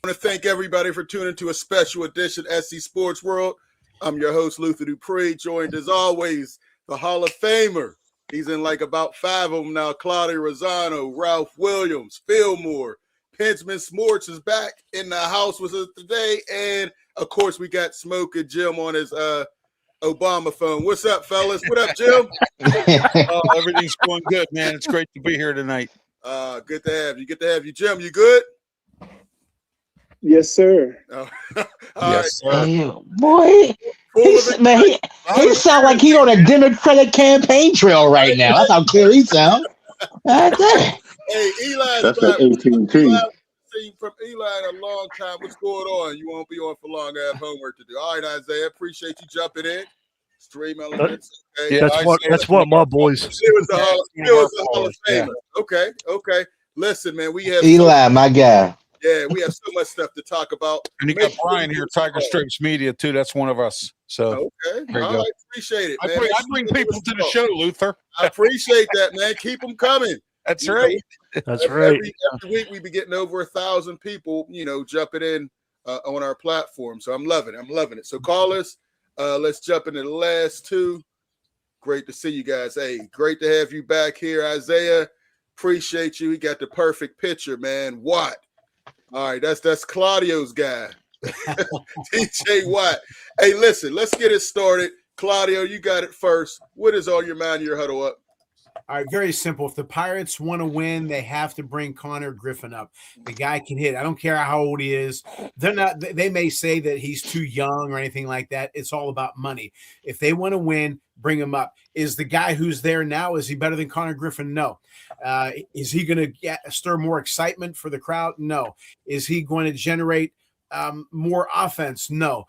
I want to thank everybody for tuning to a special edition SC Sports World. I'm your host, Luther Dupree, joined as always, the Hall of Famer. He's in like about 5 of them now. Claudio Rosano, Ralph Williams, Fillmore, Pensman Smorts is back in the house with us today. And, of course, we got Smoke and Jim on his Obama phone. What's up, fellas? What up, Jim? Everything's going good, man. It's great to be here tonight. Good to have you. Good to have you. Jim, you good? Yes, sir. Yes, sir. Hey, boy, he sound like he on a Democratic campaign trail right now. That's how clear he sounds. Hey, Eli. That's that AT&T. Seen from Eli in a long time. What's going on? You won't be on for long. I have homework to do. All right, Isaiah. Appreciate you jumping in. Stream elements. Okay. Yeah, that's what my boys. It was the Hall of Famer. Yeah. Okay. Listen, man, we have Eli, my guy. Yeah, we have so much stuff to talk about. And you got Brian here, Tiger Strips Media, too. That's one of us. So okay. All right, appreciate it, man. I bring people to the show, Luther. I appreciate that, man. Keep them coming. That's right. That's right. Every week we be getting over 1,000 people, jumping in on our platform. So I'm loving it. So call us. Let's jump into the last two. Great to see you guys. Hey, great to have you back here, Isaiah. Appreciate you. He got the perfect picture, man. Watt. All right, that's Claudio's guy. DJ Watt. Hey, listen, let's get it started. Claudio, you got it first. What is on your mind in your huddle up? All right, very simple. If the Pirates want to win, they have to bring Connor Griffin up. The guy can hit. I don't care how old he is. They may say that he's too young or anything like that. It's all about money. If they want to win, bring him up. Is the guy who's there now, is he better than Connor Griffin? No. Is he going to stir more excitement for the crowd? No. Is he going to generate more offense? No.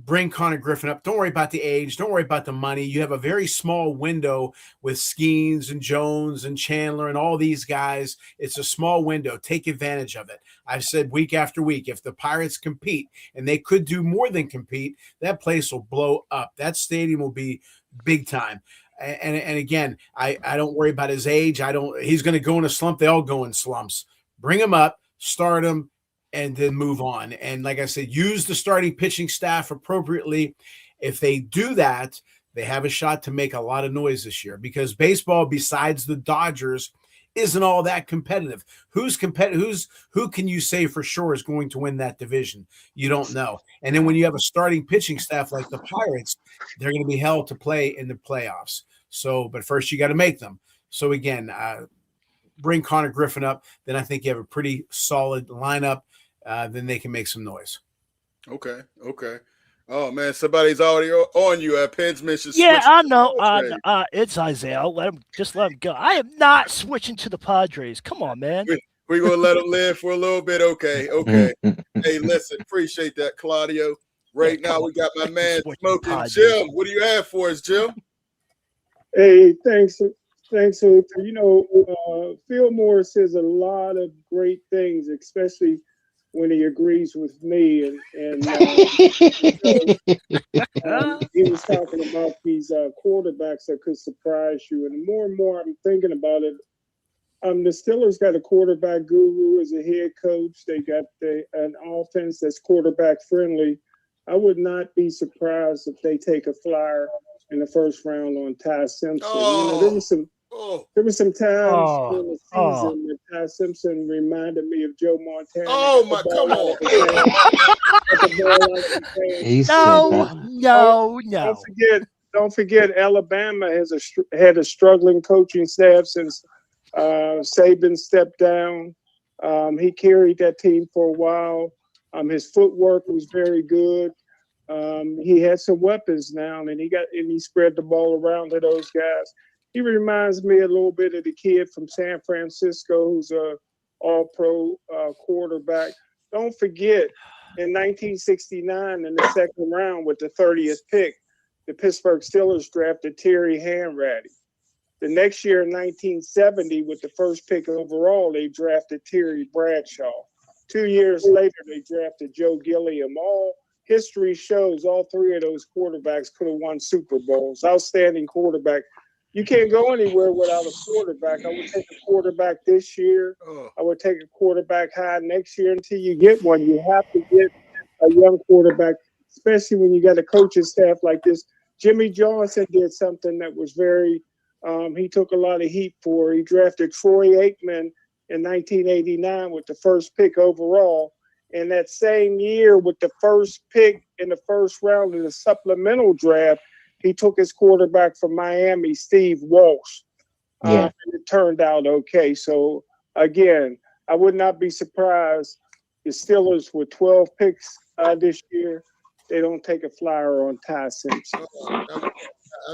Bring Connor Griffin up. Don't worry about the age. Don't worry about the money. You have a very small window with Skeens and Jones and Chandler and all these guys. It's a small window. Take advantage of it. I've said week after week, if the Pirates compete, and they could do more than compete, that place will blow up. That stadium will be big time. And again, I don't worry about his age. He's going to go in a slump. They all go in slumps. Bring him up, start him, and then move on. And like I said, use the starting pitching staff appropriately. If they do that, they have a shot to make a lot of noise this year, because baseball, besides the Dodgers, isn't all that competitive. Who can you say for sure is going to win that division? You don't know. And then when you have a starting pitching staff like the Pirates, they're going to be held to play in the playoffs. But first you got to make them. So again, bring Connor Griffin up. Then I think you have a pretty solid lineup. Then they can make some noise. Okay. Oh man, somebody's already on you. Pensman should. Yeah, I know. It's Isaiah. Let him go. I am not switching to the Padres. Come on, man. We're gonna let him live for a little bit. Okay. Hey, listen, appreciate that, Claudio. Right now, we got my man Smoking Jim. What do you have for us, Jim? Hey, thanks, Luther. Fillmore says a lot of great things, especially when he agrees with me, and he was talking about these quarterbacks that could surprise you. And more I'm thinking about it. The Steelers got a quarterback guru as a head coach. They got an offense that's quarterback friendly. I would not be surprised if they take a flyer in the first round on Ty Simpson. There was some times in the season that Ty Simpson reminded me of Joe Montana. Oh my! Come on! No. Don't forget, Alabama had a struggling coaching staff since Saban stepped down. He carried that team for a while. His footwork was very good. He had some weapons now, and he spread the ball around to those guys. He reminds me a little bit of the kid from San Francisco who's a all-pro quarterback. Don't forget, in 1969, in the second round with the 30th pick, the Pittsburgh Steelers drafted Terry Hanratty. The next year, in 1970, with the first pick overall, they drafted Terry Bradshaw. 2 years later, they drafted Joe Gilliam. All history shows all three of those quarterbacks could have won Super Bowls. Outstanding quarterback. you can't go anywhere without a quarterback. I would take a quarterback this year. I would take a quarterback high next year until you get one. You have to get a young quarterback, especially when you got a coaching staff like this. Jimmy Johnson did something that was very he took a lot of heat for. He drafted Troy Aikman in 1989 with the first pick overall. And that same year, with the first pick in the first round of the supplemental draft, he took his quarterback from Miami, Steve Walsh. And it turned out okay. So, again, I would not be surprised the Steelers with 12 picks this year, they don't take a flyer on Ty Simpson. I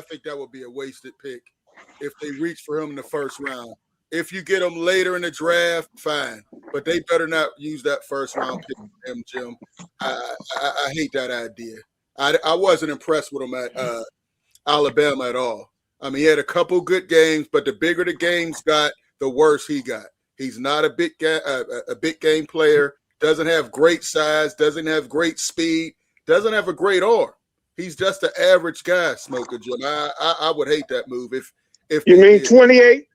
think that would be a wasted pick if they reach for him in the first round. If you get him later in the draft, fine. But they better not use that first round pick for him, Jim. I hate that idea. I wasn't impressed with him at Alabama at all. I mean, he had a couple good games, but the bigger the games got, the worse he got. He's not a big game player, doesn't have great size, doesn't have great speed, doesn't have a great arm. He's just an average guy, Smoker Jim. I would hate that move. If you mean 28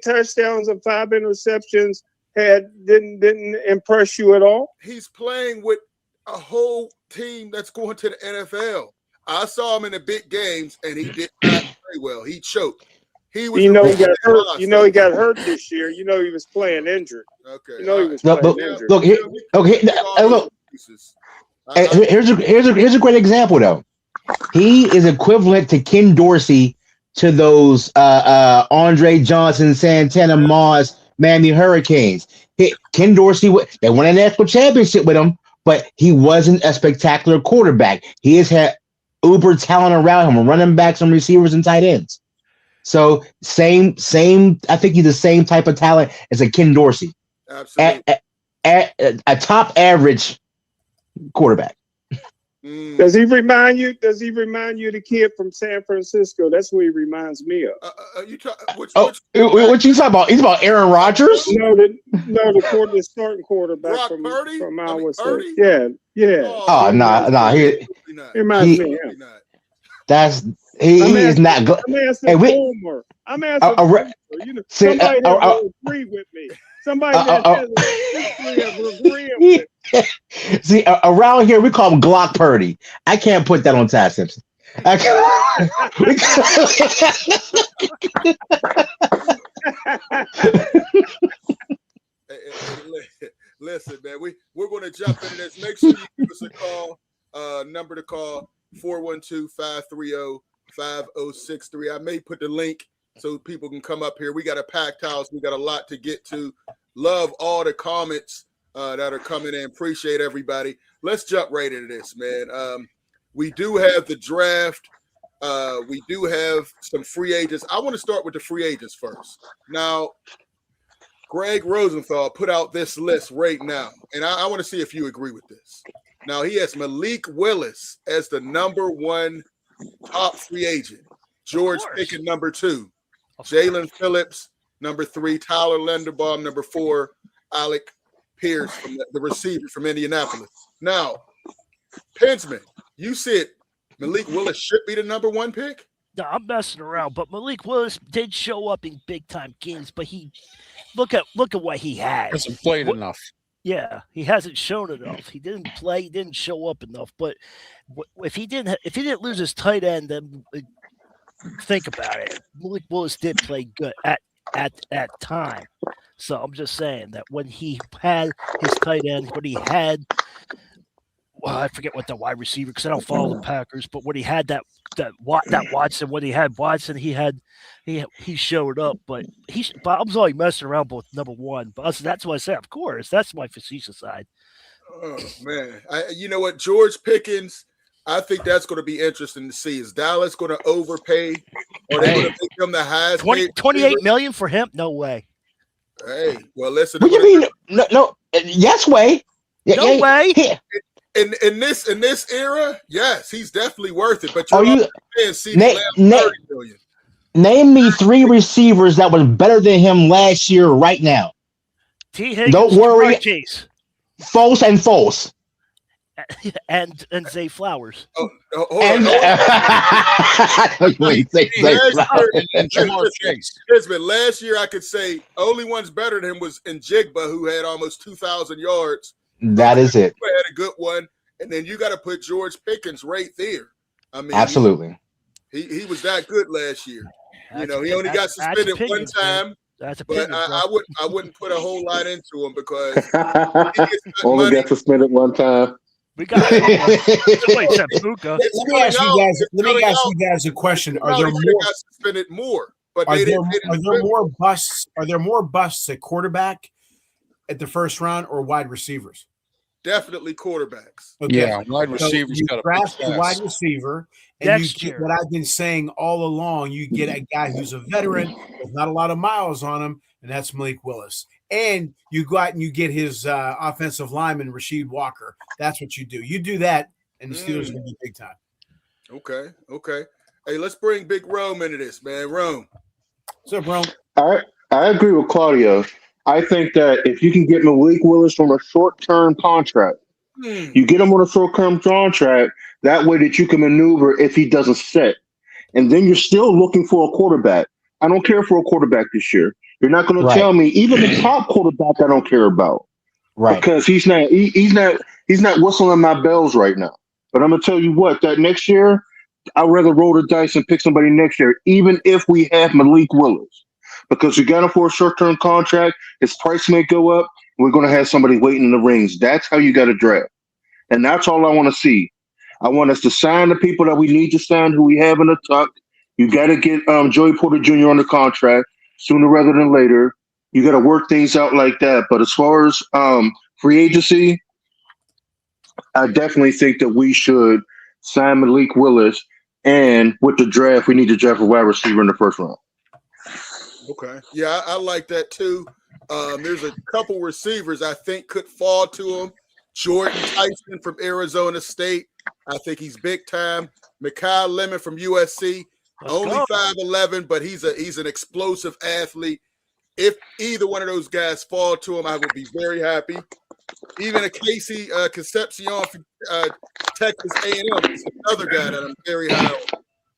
touchdowns and 5 interceptions didn't impress you at all? He's playing with a whole team that's going to the NFL. I saw him in the big games, and he did not play well. He choked. He was. He got hurt. He got hurt this year. He was playing injured. Okay. He was playing injured. Look, here's a great example though. He is equivalent to Ken Dorsey to those Andre Johnson, Santana Moss, Miami Hurricanes. Ken Dorsey, they won a national championship with him, but he wasn't a spectacular quarterback. He has had uber talent around him, running backs and receivers and tight ends. So same. I think he's the same type of talent as a Ken Dorsey. Absolutely. At a top average quarterback. Does he remind you of the kid from San Francisco? That's what he reminds me of. What you talking about? He's about Aaron Rodgers? No, the starting quarterback from Iowa State. Yeah. Oh, nah. He reminds me of him. He is not good. I'm asking Homer. Somebody that will agree with me. Somebody that has a history of agreeing with me. See, around here we call him Glock Purdy. I can't put that on Ty Simpson. Listen, man, we're going to jump into this. Make sure you give us a call. Number to call 412-530-5063. I may put the link so people can come up here. We got a packed house. We got a lot to get to. Love all the comments that are coming in. Appreciate everybody. Let's jump right into this, man. We do have the draft. We do have some free agents. I want to start with the free agents first. Now, Greg Rosenthal put out this list right now, and I want to see if you agree with this. Now, he has Malik Willis as the number 1 top free agent. George Pickens, number 2. Jalen Phillips, number 3. Tyler Linderbaum, number 4. Alec Pierce, from the receiver from Indianapolis. Now, Pensman, you said Malik Willis should be the number 1 pick? No, I'm messing around, but Malik Willis did show up in big time games, but he look at what he had. Hasn't played enough. Yeah, he hasn't shown enough. He didn't play. He didn't show up enough. But if he didn't lose his tight end, then think about it. Malik Willis did play good at time. So I'm just saying that when he had his tight end, when he had, I forget what the wide receiver, because I don't follow the Packers, but when he had that Watson, when he had Watson, he showed up. But I was only messing around with number 1. But that's why I say, of course, that's my facetious side. Oh man, you know what, George Pickens. I think that's going to be interesting to see. Is Dallas going to overpay? Or are they going to make him the highest? $28 million for him? No way. Hey, well, listen. What do you mean? No. Yes way. No way. In this era, yes, he's definitely worth it. But name me 3 receivers that was better than him last year right now. T. Higgins, don't worry. Chase. False. and Zay Flowers. Oh, hold And on. wait, say Last year, And Jamar Chase. last year I could say only one's better than him was Njigba, who had almost 2,000 yards. that is it. Had a good one, and then you got to put George Pickens right there. I mean, Absolutely. he was that good last year. You know, he only got That's suspended one opinions, time. man. That's But opinions, bro. I wouldn't put a whole lot into him because he gets that Only money. got suspended one time. We got somebody said Puka. Let me ask you guys a question. Are there He more? got suspended more, but Are they there, didn't. are there more busts? Are there more busts at quarterback at the first round or wide receivers? Definitely quarterbacks. Okay. Yeah, wide So receivers you got a draft big a wide class. receiver, and Next you year. get what I've been saying all along. You get a guy who's a veteran with not a lot of miles on him, and that's Malik Willis. And you go out and you get his offensive lineman, Rasheed Walker. That's what you do. You do that, and the Steelers are going to be big time. Okay. Hey, let's bring Big Rome into this, man. Rome. So, bro, I agree with Claudio. I think that if you can get Malik Willis from a short-term contract, you get him on a short-term contract, that way that you can maneuver if he doesn't sit. And then you're still looking for a quarterback. I don't care for a quarterback this year. You're not going to Right. tell me even the top quarterback I don't care about Right. because he's not whistling my bells right now. But I'm gonna tell you what, that next year, I'd rather roll the dice and pick somebody next year, even if we have Malik Willis, because we got him for a short-term contract. His price may go up. We're going to have somebody waiting in the rings. That's how you got to draft, and that's all I want to see. I want us to sign the people that we need to sign, who we have in the tuck. You got to get Joey Porter Jr. on the contract sooner rather than later. You got to work things out like that. But as far as free agency, I definitely think that we should sign Malik Willis. And with the draft, we need to draft a wide receiver in the first round. Okay. Yeah, I like that too. There's a couple receivers I think could fall to him. Jordan Tyson from Arizona State. I think he's big time. Mekhi Lemon from USC. Let's Only go. 5'11", but he's an explosive athlete. If either one of those guys fall to him, I would be very happy. Even a Casey Concepcion from Texas A&M is another guy that I'm very high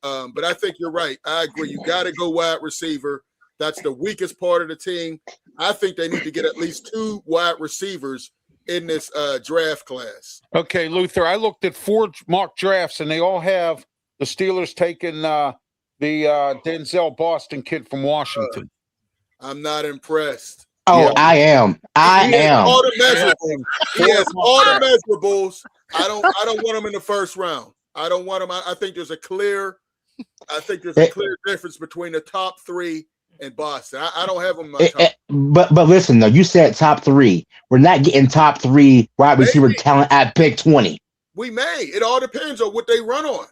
on. But I think you're right. I agree. You got to go wide receiver. That's the weakest part of the team. I think they need to get at least 2 wide receivers in this draft class. Okay, Luther, I looked at 4 mock drafts, and they all have the Steelers taking the Denzel Boston kid from Washington. I'm not impressed. Oh, Yeah. I am. I He has am. all the measurables. He has all the measurables. I don't want him in the first round. I don't want him. I think there's a clear difference between the top 3 and Boston. I don't have him in my top. But listen though, you said top 3. We're not getting top 3 wide receiver talent at pick 20. We may. It all depends on what they run on.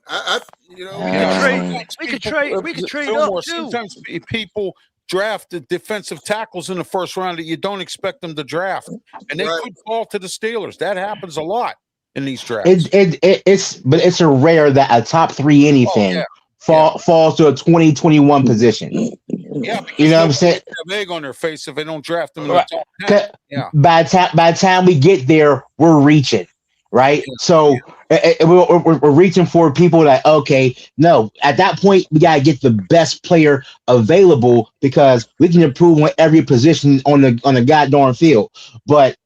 We could trade up too. Sometimes people draft the defensive tackles in the first round that you don't expect them to draft, and they could fall to the Steelers. That happens a lot in these drafts. It's a rare that a top 3 anything falls to a 2021 position. Yeah, you know what I'm saying? Have egg on their face if they don't draft them in the top 10. Yeah. By the time we get there, we're reaching, right? Yeah. So we're reaching for people that, okay, no, at that point, we got to get the best player available because we can improve on every position on the goddamn field. But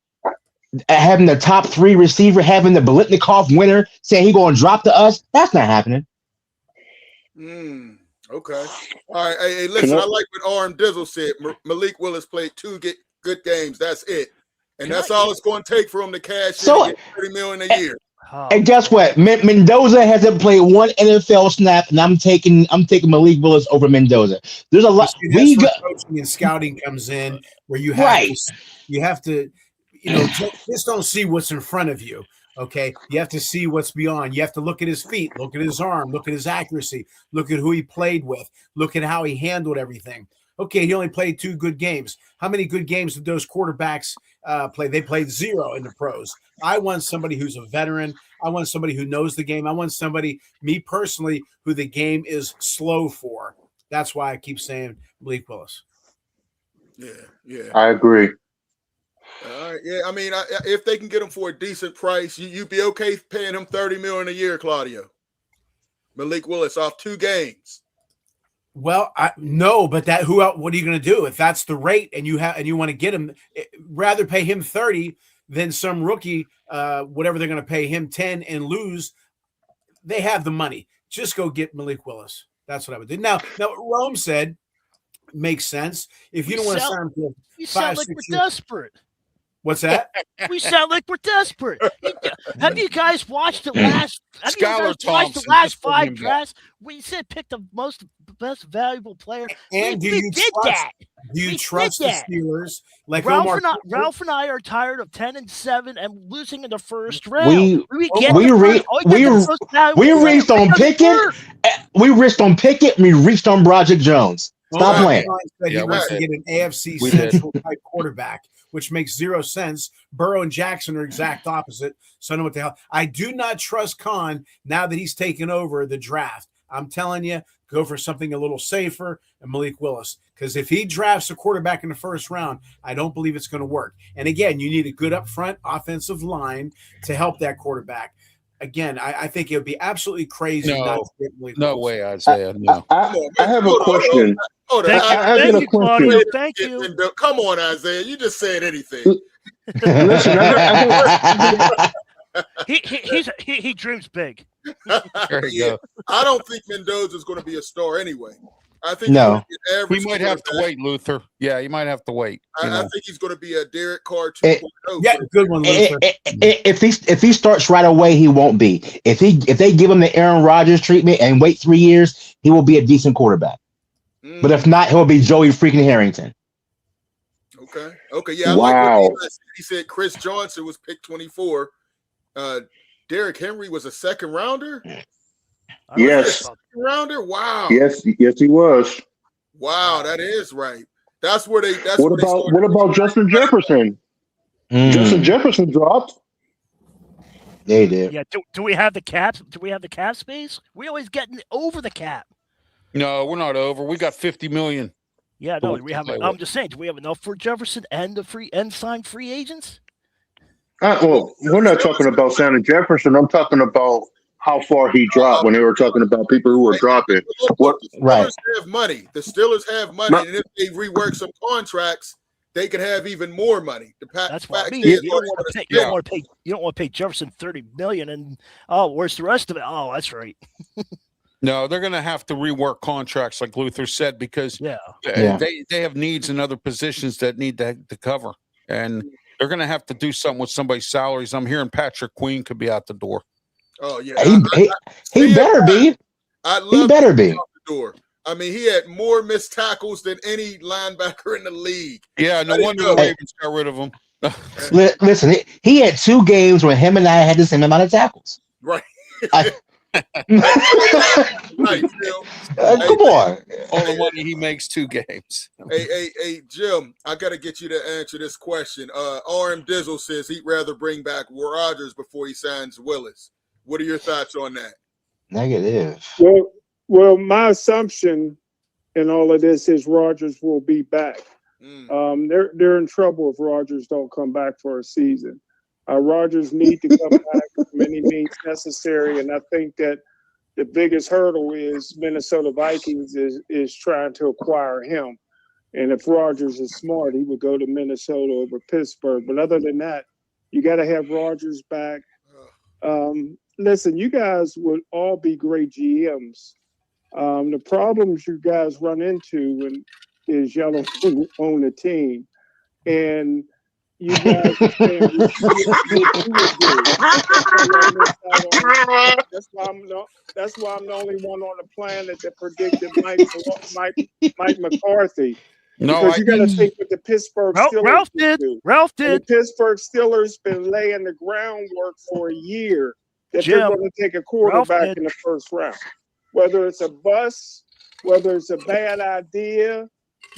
having the top 3 receiver, having the Biletnikoff winner saying he's going to drop to us, that's not happening. Okay. All right. Hey, listen, I like what Arm Dizzle said. Malik Willis played 2 good games. That's it. And that's all it's going to take for him to cash in and get $30 million a year. And guess what? Mendoza hasn't played 1 NFL snap, and I'm taking Malik Willis over Mendoza. There's a lot. Coaching and scouting comes in where you have to, just don't see what's in front of you. Okay, you have to see what's beyond. You have to look at his feet, look at his arm, look at his accuracy, look at who he played with, look at how he handled everything. Okay, he only played 2 good games. How many good games did those quarterbacks play? They played 0 in the pros. I want somebody who's a veteran. I want somebody who knows the game. I want somebody, me personally, who the game is slow for. That's why I keep saying Malik Willis. Yeah. I agree. All right. Yeah. I mean, if they can get him for a decent price, you'd be okay paying him $30 million a year, Claudio. Malik Willis off 2 games. Well, no, but that who else? What are you going to do if that's the rate and you want to get him? Rather pay him 30 than some rookie, whatever they're going to pay him 10 and lose. They have the money. Just go get Malik Willis. That's what I would do. Now Rome said makes sense. If you don't want to sign him for We 5, sound like 6 we're years. desperate. What's that? We sound like we're desperate. Have you guys watched the last? Have you guys Skylar watched the Thompson, last just bring 5 him back. drafts? We said pick the best valuable player. And we did that. Do you We trust did the that. Steelers? Like Ralph Omar, and I are tired of 10-7 and losing in the first round. We get we the re- first- oh, we get the most valuable we player. reached It on doesn't Pickett. work. We reached on Pickett. We reached on Broderick Jones. Stop Right. playing. said Yeah, he we wants did. to get an AFC We did. Central type quarterback, which makes 0 sense. Burrow and Jackson are exact opposite. So I don't know what the hell. I do not trust Khan now that he's taken over the draft. I'm telling you, go for something a little safer and Malik Willis. Because if he drafts a quarterback in the first round, I don't believe it's going to work. And again, you need a good upfront offensive line to help that quarterback. Again, I think it would be absolutely crazy No. not to get Malik No Willis. way, Isaiah. No. I have a question. Hold on. Thank you, I got thank a you, question. Claudio. Thank you. Come on, Isaiah. You just said anything. Listen, I got- He dreams big. There you Yeah. go. I don't think Mendoza is going to be a star anyway. I think No. he's going to be an average. We might have to quarterback. wait, Luther. Yeah, you might have to wait. You I know. think he's going to be a Derek Carr Eh, 2.0. Yeah, good one, Luther. If he starts right away, he won't be. If they give him the Aaron Rodgers treatment and wait 3 years, he will be a decent quarterback. Mm, But if not, he'll be Joey freaking Harrington. okay, yeah. I Wow. like what he said. Chris Johnson was picked 24. Derrick Henry was a second rounder. I don't know Yes. about Second rounder. Wow. yes, he was. Wow, that is right. That's where they. That's What where they about started. what about Justin Jefferson? Justin Jefferson dropped. They did. Yeah, do we have the cap? Do we have the cap space? We always getting over the cap. No, we're not over. We got 50 million. Yeah, no, What we to have. play I'm with. just saying, do we have enough for Jefferson and signed free agents? Well, we're not talking about Santa Jefferson. I'm talking about how far he dropped when they were talking about people who were dropping. What? The Steelers Right. have money. The Steelers have money, No. and if they rework some contracts, they could have even more money. That's what I fact mean. is, You don't want to pay. You don't want to pay. You don't want to pay Jefferson $30 million, and where's the rest of it? Oh, that's right. No, they're going to have to rework contracts, like Luther said, because Yeah. they have needs in other positions that need to cover, and they're going to have to do something with somebody's salaries. I'm hearing Patrick Queen could be out the door. Oh yeah, He better be. I'd He love better to be. out the door. I mean, he had more missed tackles than any linebacker in the league. Yeah, no Let it wonder go. the Ravens got rid of him. Listen, he had 2 games where him and I had the same amount of tackles. Right. I- Right, Phil. Come on. All the money he makes 2 games. Hey, Jim, I got to get you to answer this question. RM Dizzle says he'd rather bring back Rodgers before he signs Willis. What are your thoughts on that? Negative. Well, my assumption in all of this is Rodgers will be back. They're in trouble if Rodgers don't come back for a season. Rodgers need to come back as many means necessary, and I think that the biggest hurdle is Minnesota Vikings is trying to acquire him. And if Rodgers is smart, he would go to Minnesota over Pittsburgh. But other than that, you got to have Rodgers back. Listen, you guys would all be great GMs. The problems you guys run into is y'all don't own a team. And you guys are saying what you would do. That's why I'm the only one on the planet that predicted Mike McCarthy. No, Because you got to think what the Pittsburgh Steelers Ralph would did. do. Ralph And the did. Pittsburgh Steelers been laying the groundwork for a year that Jim, they're going to take a quarterback did. in the first round. Whether it's a bust, whether it's a bad idea,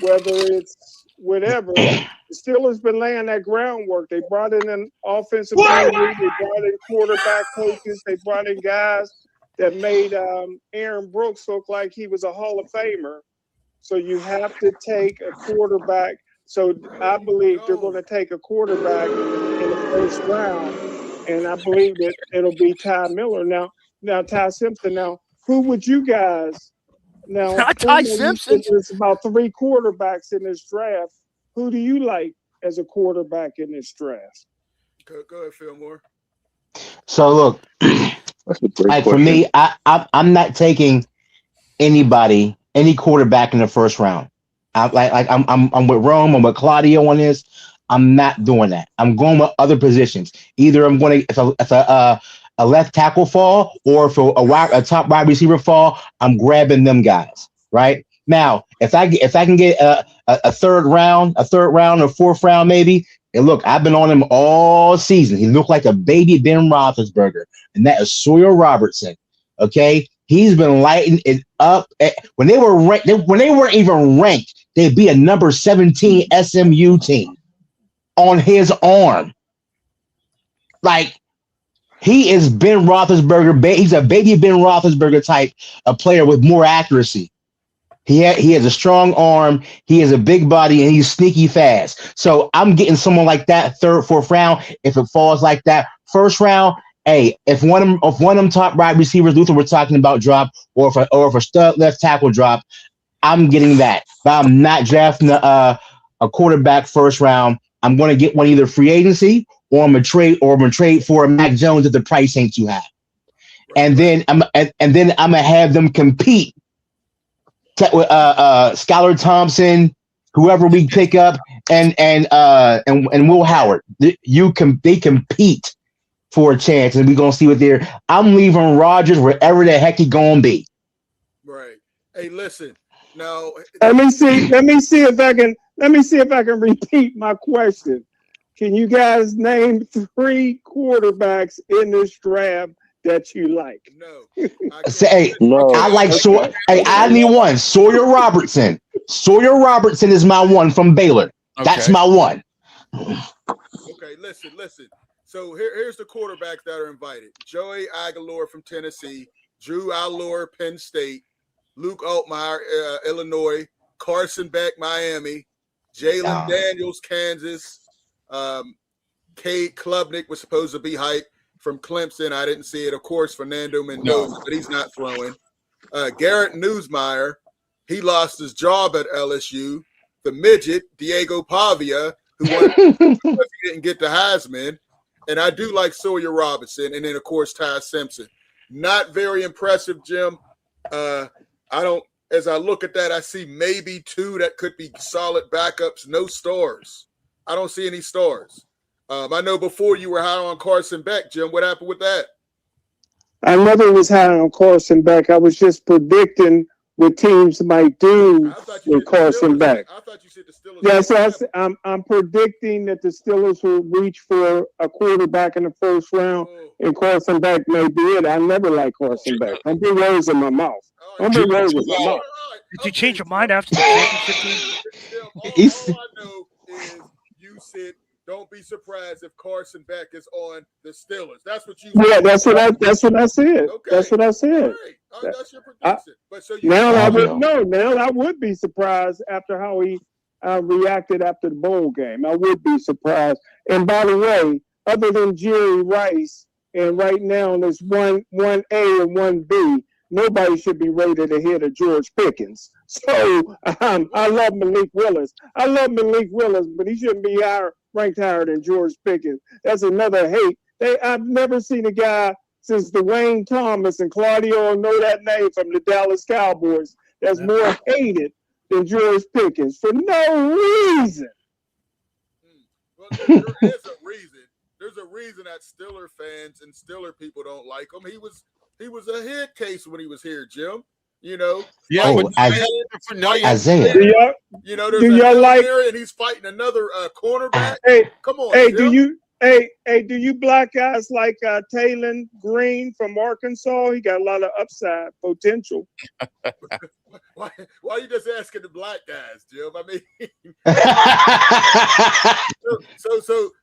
whether it's whatever, the Steelers been laying that groundwork. They brought in an offensive guru, they brought in quarterback coaches, they brought in guys that made Aaron Brooks look like he was a Hall of Famer. So you have to take a quarterback. So I believe they're going to take a quarterback in the first round, and I believe that it'll be Ty Miller. Now Ty Simpson. Now, who would you guys? Now, Not Ty Simpson. There's about 3 quarterbacks in this draft. Who do you like as a quarterback in this draft? Go ahead, Fillmore. So look, That's a great like for question. me, I'm not taking any quarterback in the first round. I'm with Rome. I'm with Claudio on this. I'm not doing that. I'm going with other positions. Either I'm going to if a left tackle fall, or if a top wide receiver fall, I'm grabbing them guys. Right now, if I can get a third round, or fourth round, maybe. And look, I've been on him all season. He looked like a baby Ben Roethlisberger, and that is Sawyer Robertson. Okay, he's been lighting it up. When they were ranked, when they weren't even ranked, they'd be a number 17 SMU team on his arm. Like, he is Ben Roethlisberger. He's a baby Ben Roethlisberger type of player with more accuracy. He has a strong arm. He has a big body, and he's sneaky fast. So I'm getting someone like that third, fourth round. If it falls like that, first round. Hey, if one of them top wide receivers, Luther, we're talking about drop, or if a stud left tackle drop, I'm getting that. But I'm not drafting a quarterback first round. I'm going to get one either free agency, or I'm gonna trade for Mac Jones at the price ain't too high. And then I'm gonna have them compete with Skylar Thompson, whoever we pick up, and Will Howard. They compete for a chance, and we're gonna see what they're. I'm leaving Rodgers wherever the heck he gonna be. Right. Hey, listen. Now, Let me see if I can repeat my question. Can you guys name 3 quarterbacks in this draft that you like? no. No. I like Sawyer. Hey, I need one. Sawyer Robertson. Sawyer Robertson is my one from Baylor. That's my one. Okay, listen. So here's the quarterbacks that are invited: Joey Aguilar from Tennessee, Drew Allure, Penn State, Luke Altmaier, Illinois, Carson Beck, Miami, Jalen Daniels, Kansas. Cade Klubnik was supposed to be hyped from Clemson. I didn't see it. Of course, Fernando Mendoza, but he's not throwing. Garrett Newsmeyer, he lost his job at LSU. The midget, Diego Pavia, who he didn't get the Heisman. And I do like Sawyer Robinson. And then, of course, Ty Simpson. Not very impressive, Jim. As I look at that, I see maybe 2 that could be solid backups. No stars. I don't see any stars. I know before you were high on Carson Beck, Jim. What happened with that? I never was high on Carson Beck. I was just predicting what teams might do with Carson Beck. I thought you said the Steelers. Yes, I'm predicting that the Steelers will reach for a quarterback in the first round, and Carson Beck may be it. I never liked Carson Beck. Don't be words in my mouth. Don't be words in my mouth. Did you change your mind after the championship game? All I know is you said, don't be surprised if Carson Beck is on the Steelers. That's what you said. Yeah, that's what I said. Okay. That's what I said. All right. That's your prediction. But so now I would be surprised after how he reacted after the bowl game. I would be surprised. And by the way, other than Jerry Rice, and right now there's one A and 1B, nobody should be rated ahead of George Pickens. So I love Malik Willis. But he shouldn't be ranked higher than George Pickens. That's another hate. I've never seen a guy since Dwayne Thomas, and Claudio know that name from the Dallas Cowboys, that's more hated than George Pickens for no reason. Well, there is a reason. There's a reason that Steeler fans and Steeler people don't like him. He was a head case when he was here, Jim. You know. Yeah. Isaiah. You know, there's a there, and he's fighting another cornerback. Come on. Hey, Jim. do you black guys like Taylor Green from Arkansas? He got a lot of upside potential. Why are you just asking the black guys, Jim? I mean,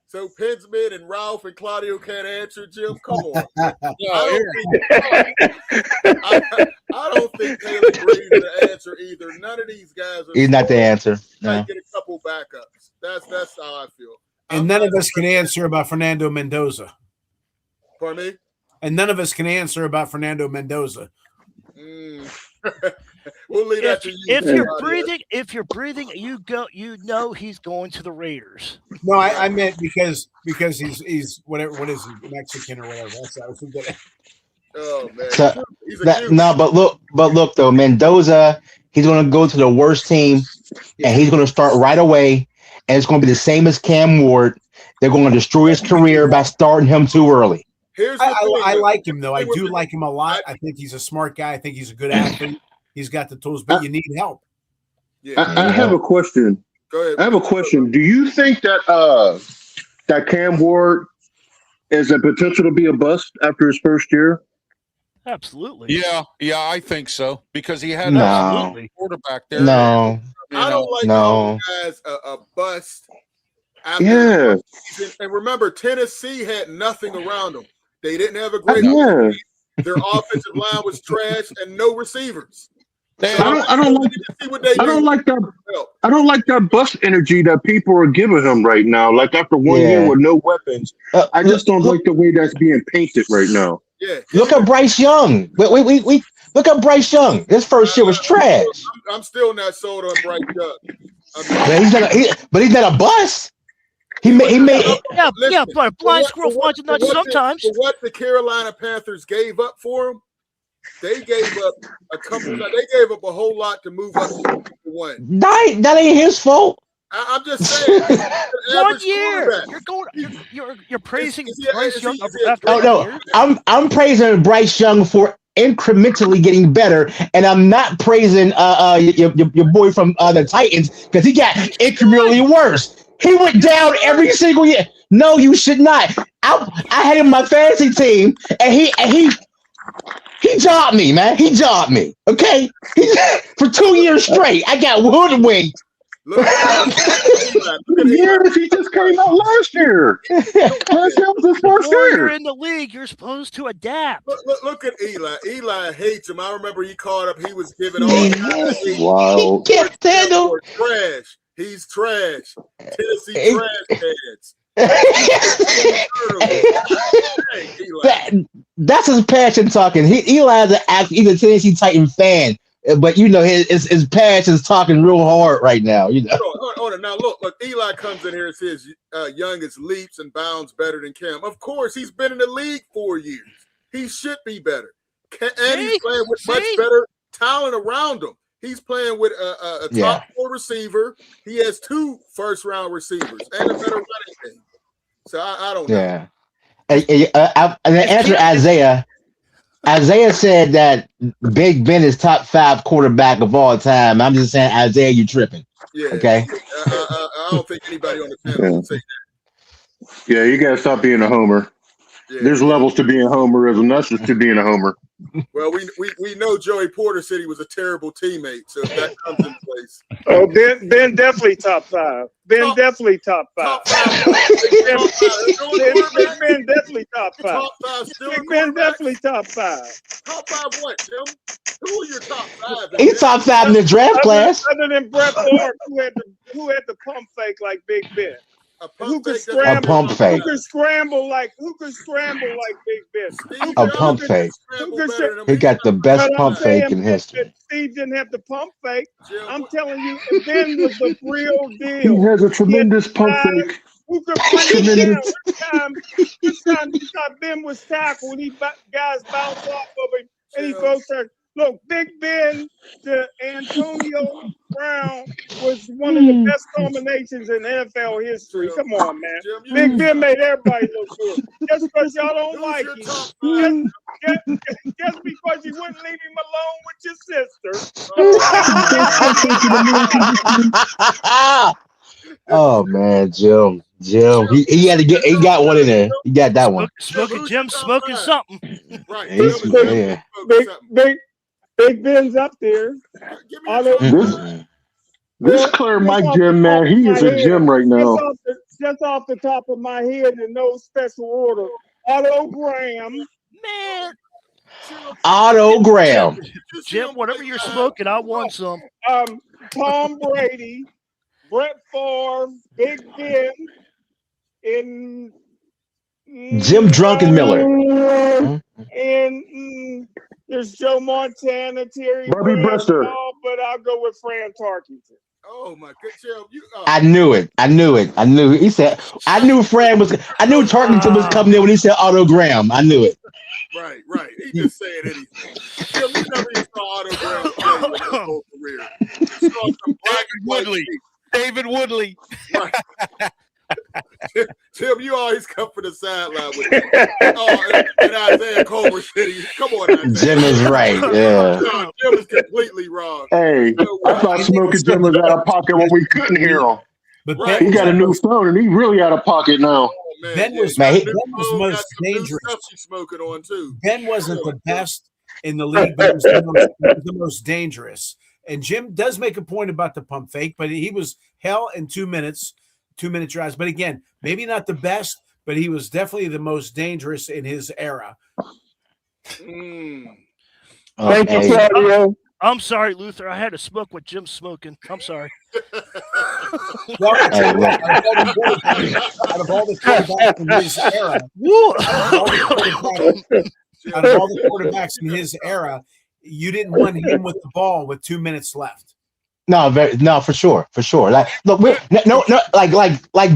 So Pinsman and Ralph and Claudio can't answer, Jim. Come on. Yeah, I don't think Taylor Green's the answer either. None of these guys are. He's not the answer. Might No. get a couple backups. That's how I feel. And none of us can answer about Fernando Mendoza. Pardon me? And none of us can answer about Fernando Mendoza. We'll leave that to you. If you're breathing, you know he's going to the Raiders. No, I meant because he's whatever. What is he, Mexican or whatever? That's I was thinking. Oh man, So, he's a no, but look though, Mendoza, he's going to go to the worst team, and he's going to start right away, and it's going to be the same as Cam Ward. They're going to destroy his career by starting him too early. Here's the thing, I like him though. I do like him a lot. I think he's a smart guy. I think he's a good athlete. He's got the tools, but you need help. Yeah. I have a question. Go ahead. I have a question. Do you think that that Cam Ward is a potential to be a bust after his first year? Absolutely. yeah, I think so because he had No. absolutely quarterback there. No. I don't like No. guys a bust. After Yeah. the season. And remember, Tennessee had nothing around them. They didn't have a great. Yeah. Their offensive line was trash and no receivers. They- So I don't like. see what they I don't do. like that. I don't like that bust energy that people are giving him right now. Like after 1 year with no weapons, I just don't like the way that's being painted right now. Yeah. Look at Bryce Young. We look at Bryce Young. His first year was trash. I'm still not sold on Bryce Young. Man, he's not a bust. He made. Yeah, but blind squirrel finds a nut sometimes. For what the Carolina Panthers gave up for him, they gave up a couple. They gave up a whole lot to move up to one. That ain't his fault. I'm just saying. 1 year. You're praising Bryce Young after Oh no, 1 year? I'm praising Bryce Young for incrementally getting better, and I'm not praising your boy from the Titans because he got incrementally worse. He went down every single year. No, you should not. I had him on my fantasy team, and he jobbed me, man. He jobbed me. Okay, for 2 years straight. I got hoodwinked. Look Yes, he just came out last year. Last year was his first Before you're year. in the league, you're supposed to adapt. Look at Eli. Eli hates him. I remember he called up. He was giving all Wow. He can't stand him. trash. He's trash. Tennessee trash cans. That's his passion talking. Eli's he's a Tennessee Titan fan, but you know his passion's talking real hard right now. You know. Hold on. Now look. Eli comes in here and says Young is leaps and bounds better than Cam. Of course, he's been in the league 4 years. He should be better, and he's playing with much better talent around him. He's playing with a top 4 receiver. He has 2 first-round receivers and a better running game. So I don't know. Yeah. And to answer Isaiah, Isaiah said that Big Ben is top 5 quarterback of all time. I'm just saying, Isaiah, you tripping. Yeah. Okay. I don't think anybody on the panel would say that. Yeah, you gotta stop being a homer. Yeah. There's levels to being homerism. That's just to being a homer. Well, we know Joey Porter said he was a terrible teammate, so if that comes in place. Oh, Ben definitely top 5. Ben definitely top 5. Top 5. Big Ben definitely top 5. Top 5 still. Big Ben definitely top 5. Top 5 what, Jim? Who are your top 5? He's top 5 in the draft class. Other than Brett Favre, who had the pump fake like Big Ben. Who could scramble? A pump fake. Who could scramble like Big Ben? A pump fake. He got the best pump fake in history. Steve didn't have the pump fake. I'm telling you, Ben was the real He deal. has a tremendous pump fake. Who could bring it down? This time Ben was tackled. Guys bounce off of him, and he goes there. Look, Big Ben to Antonio Brown was one of the best combinations in NFL history. Come on, man. Big Ben made everybody look good. Just because y'all don't like him. Just because you wouldn't leave him alone with your sister. Oh man, Jim, he had to get. He got one in there. He got that one. Jim smoking something. Right. Big Ben's up there. This Claire Mike Jim, man, he is a gem right now. just off the top of my head in no special order. Otto Graham. Man, Otto Graham. Jim, whatever you're smoking, I want some. Tom Brady, Brett Favre, Big Ben, and Jim Drunken Miller. And there's Joe Montana, Terry Bobby Brister. but I'll go with Fran Tarkenton. Oh my good Jim, I knew it. He said I knew Tarkenton was coming in when he said Otto Graham. I knew it. Right. He just saying anything. Jim, you never even saw Otto Graham play in his whole career. You saw some David Woodley. Right. Tim, you always come for the sideline with me. And Isaiah Culver City. Come on, Isaiah. Jim is right. Yeah. No, Jim is completely wrong. Hey, I thought Smoking Jim was out of pocket when we couldn't hear him. But Right. He got a new phone and he really out of pocket now. Oh, man. Ben was Man, most dangerous. Stuff she's smoking on too. Ben wasn't the best in the league, but he was the most dangerous. And Jim does make a point about the pump fake, but he was hell in 2 minutes, 2-minute drives. But again, maybe not the best, but he was definitely the most dangerous in his era. Thank you, Claudio. I'm sorry, Luther. I had to smoke what Jim's smoking. I'm sorry. Well, out of all the quarterbacks in his era, out of all the quarterbacks in his era, you didn't want him with the ball with 2 minutes left. No, for sure. Like, look, like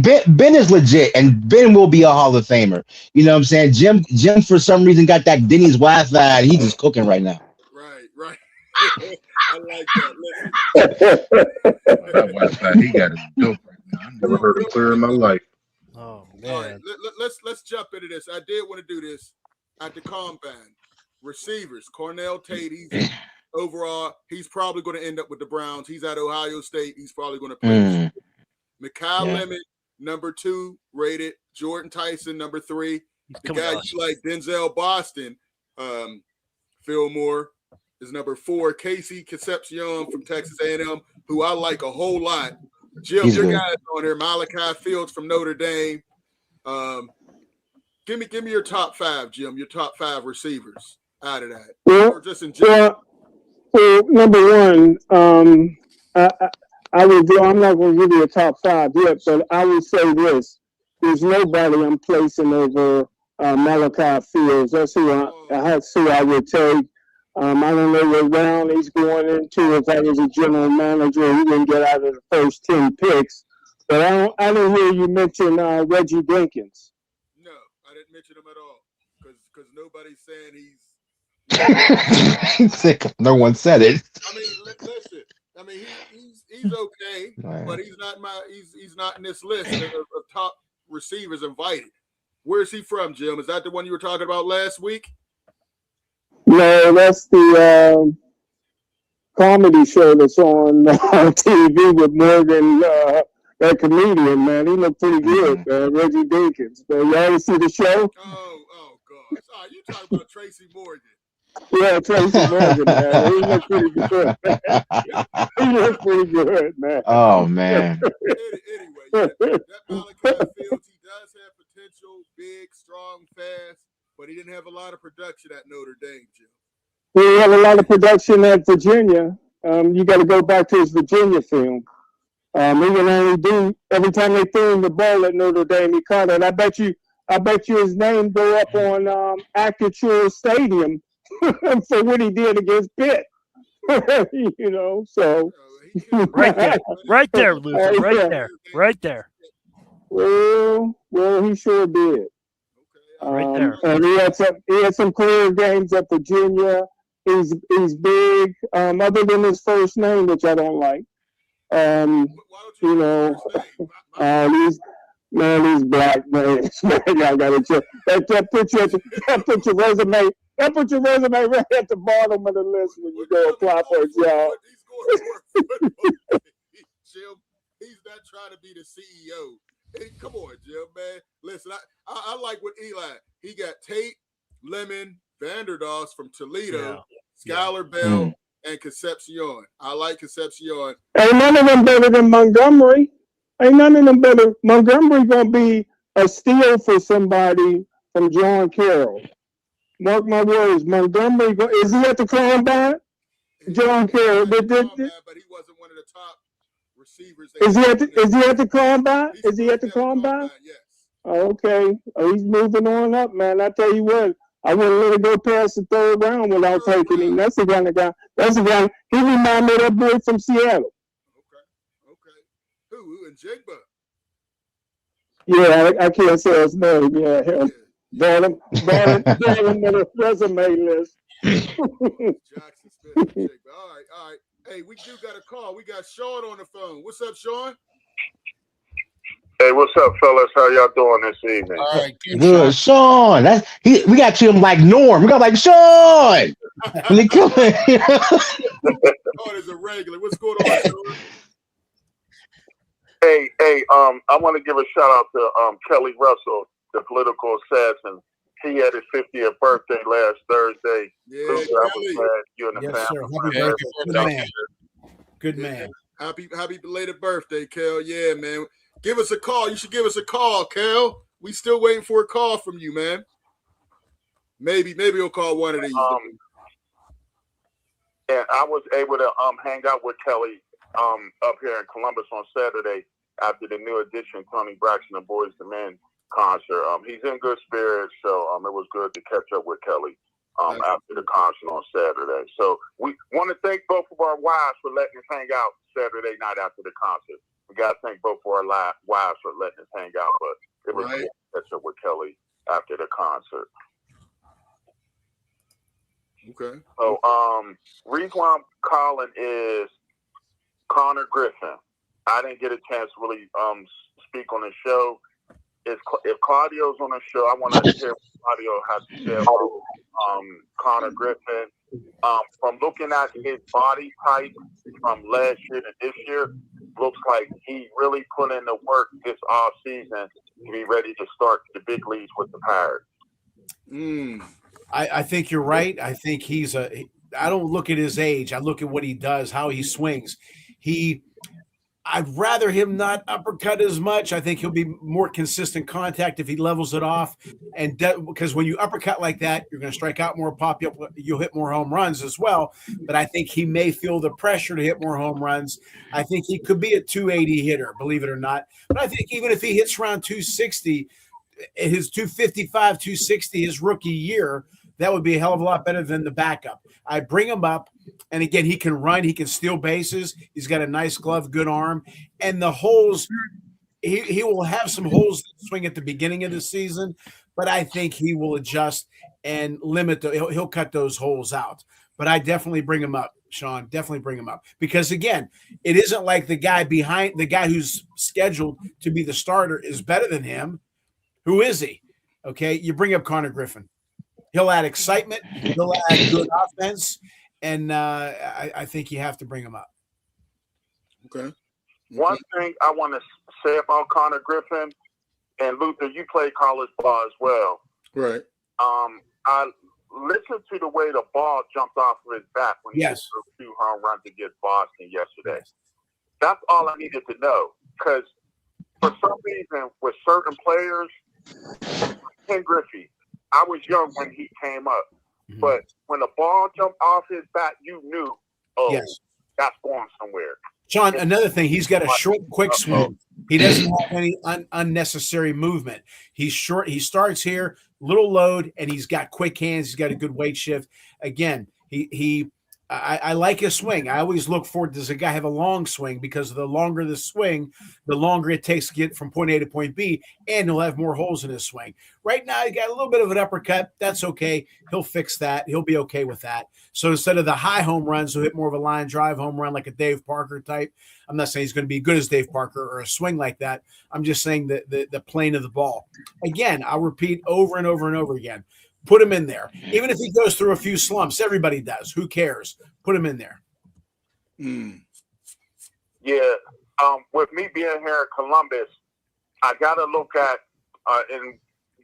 Ben is legit, and Ben will be a Hall of Famer. You know what I'm saying? Jim, for some reason, got that Denny's Wi-Fi, and he's just cooking right now. Right. I like that. That Wi-Fi, he got it dope right now. I never heard it clear in my life. Oh All right, man. let's jump into this. I did want to do this at the combine. Receivers, Cornell Tate. Overall, he's probably going to end up with the Browns. He's at Ohio State. He's probably going to play. Mikal Lemon, number 2 rated. Jordan Tyson, number 3. The guy you like, Denzel Boston, Fillmore is number 4. Casey Concepcion from Texas A&M, who I like a whole lot. Jim, your guys on there. Malachi Fields from Notre Dame. Give me your top 5, Jim. Your top 5 receivers out of that, or just in general. Well, number one, I would go. I'm not going to give you a top 5 yet, but I would say this: there's nobody I'm placing over Malachi Fields. That's who I would take. I don't know what round he's going into. If I was a general manager, he didn't get out of the first 10 picks. But I don't hear you mention Reggie Jenkins. No, I didn't mention him at all because nobody's saying he's. No one said it. I mean, listen. I mean, he's okay, but he's not in this list of top receivers invited. Where's he from, Jim? Is that the one you were talking about last week? No, that's the comedy show that's on TV with Morgan, that comedian, man. He looked pretty good, Reggie Jenkins. But you already see the show? Oh, gosh. Oh, you talking about Tracy Morgan. Yeah, Tracy Morgan, man. He looked pretty good. He looked pretty good, man. Oh, man. Anyway, that Malachi Fields, he does have potential, big, strong, fast, but he didn't have a lot of production at Notre Dame, Jim. He had a lot of production at Virginia. You got to go back to his Virginia film. He would only do every time they threw him the ball at Notre Dame, he caught it. I bet you his name go up on Acton Stadium for what he did against Pitt. You know, so right there, Luther, right there. Well, he sure did. Right there. And he had some clear games at Virginia. He's big. Other than his first name, which I don't like. You know, these black names. Y'all gotta check. That put your resume. That put your resume right at the bottom of the list when you go apply for a job. Jim, he's not trying to be the CEO. Hey, come on, Jim, man. Listen, I like what Eli. He got Tate, Lemon, Vanderdoss from Toledo, Skylar Bell, and Concepcion. I like Concepcion. Ain't none of them better than Montgomery. Ain't none of them better. Montgomery gonna be a steal for somebody from John Carroll. Mark my words. Montgomery is he at the combine? John Carroll. But he wasn't one of the top receivers. Is he at the combine? Is he at the combine? Yes. Oh, okay. He's moving on up, man. I tell you what, I wouldn't let it go past the third round without taking him. That's the kind of guy. That's the guy. He reminds me of that boy from Seattle. Okay. Who? And Jigba. Yeah, I can't say his name. Yeah, him. Brought him on the resume list. Jackson Smith. Jigba. All right. Hey, we do got a call. We got Sean on the phone. What's up, Sean? Hey, what's up, fellas? How y'all doing this evening? All right, good, Sean. We got to him like Norm. We got like Sean. When they come in. Sean is a regular. What's going on, Sean? Hey, I want to give a shout out to Kelly Russell, the political assassin. He had his 50th birthday last Thursday. Yeah, I was glad you and the Yes, family. sir. Good man. Good man. Happy belated birthday, Kel. Yeah, man. Give us a call. You should give us a call, Kel. We still waiting for a call from you, man. Maybe we'll call one of these. And I was able to hang out with Kelly up here in Columbus on Saturday after the New Edition Tony Braxton and Boys to Men concert. He's in good spirits, so it was good to catch up with Kelly after the concert on Saturday. So we want to thank both of our wives for letting us hang out Saturday night after the concert. We got to thank both of our wives for letting us hang out, but it was good to catch up with Kelly after the concert. Okay. So reason why I'm calling is Connor Griffin. I didn't get a chance to really speak on the show. If Claudio's on the show, I want to hear what Claudio has to say about Connor Griffin. From looking at his body type from last year to this year, looks like he really put in the work this off season to be ready to start the big leagues with the Pirates. I think you're right. I think I don't look at his age. I look at what he does, how he swings. I'd rather him not uppercut as much. I think he'll be more consistent contact if he levels it off. And because when you uppercut like that, you're going to strike out more, pop you up, you'll hit more home runs as well. But I think he may feel the pressure to hit more home runs. I think he could be a 280 hitter, believe it or not. But I think even if he hits around 260, his 255, 260, his rookie year, that would be a hell of a lot better than the backup. I bring him up, and again, he can run, he can steal bases. He's got a nice glove, good arm, and the holes. He will have some holes to swing at the beginning of the season, but I think he will adjust and limit. He'll cut those holes out. But I definitely bring him up, Sean. Definitely bring him up because again, it isn't like the guy who's scheduled to be the starter is better than him. Who is he? Okay, you bring up Connor Griffin. He'll add excitement. He'll add good offense, and I think you have to bring him up. Okay. One thing I want to say about Connor Griffin, and Luther, you play college ball as well. Right. I listened to the way the ball jumped off of his back when he hit the 2 home runs against Boston yesterday. That's all I needed to know because for some reason with certain players, Ken Griffey, I was young when he came up, but when the ball jumped off his back, you knew, that's going somewhere. John, another thing, he's got a short, quick swing. He doesn't have any unnecessary movement. He's short. He starts here, little load, and he's got quick hands. He's got a good weight shift. Again, I like his swing. I always look forward. Does a guy have a long swing? Because the longer the swing, the longer it takes to get from point A to point B, and he'll have more holes in his swing. Right now, he got a little bit of an uppercut. That's okay. He'll fix that. He'll be okay with that. So instead of the high home runs, he'll hit more of a line drive home run like a Dave Parker type. I'm not saying he's going to be good as Dave Parker or a swing like that. I'm just saying the plane of the ball. Again, I'll repeat over and over and over again. Put him in there. Even if he goes through a few slumps, everybody does. Who cares? Put him in there. Yeah. With me being here in Columbus, I got to look at in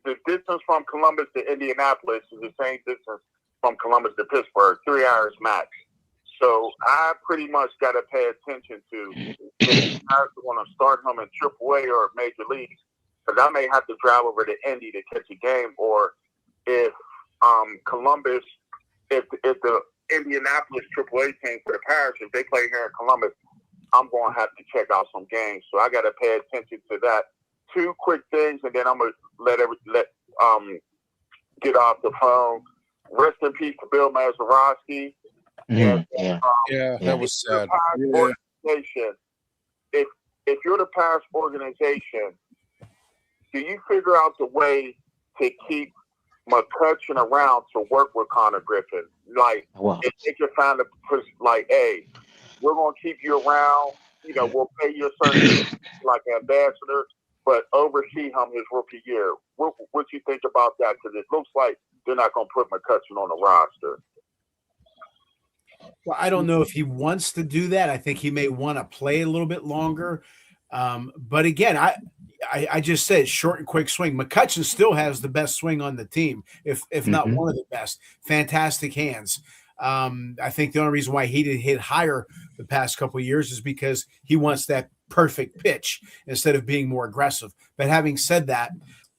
the distance from Columbus to Indianapolis is the same distance from Columbus to Pittsburgh, 3 hours max. So I pretty much got to pay attention to if the Pirates want to start him in AAA or Major Leagues, because I may have to drive over to Indy to catch a game, or if Columbus, if the Indianapolis AAA team for the Pirates, if they play here in Columbus, I'm going to have to check out some games. So I got to pay attention to that. Two quick things, and then I'm going to get off the phone. Rest in peace to Bill Mazeroski. And, that was sad. Organization, if you're the Pirates organization, do you figure out the way to keep McCutchen around to work with Connor Griffin? Like, if they can find hey, we're going to keep you around. We'll pay you a certain like ambassador, but oversee him his rookie year. What you think about that? Because it looks like they're not going to put McCutchen on the roster. Well, I don't know if he wants to do that. I think he may want to play a little bit longer. But again, I just said short and quick swing. McCutchen still has the best swing on the team, if not one of the best. Fantastic hands. I think the only reason why he didn't hit higher the past couple of years is because he wants that perfect pitch instead of being more aggressive. But having said that,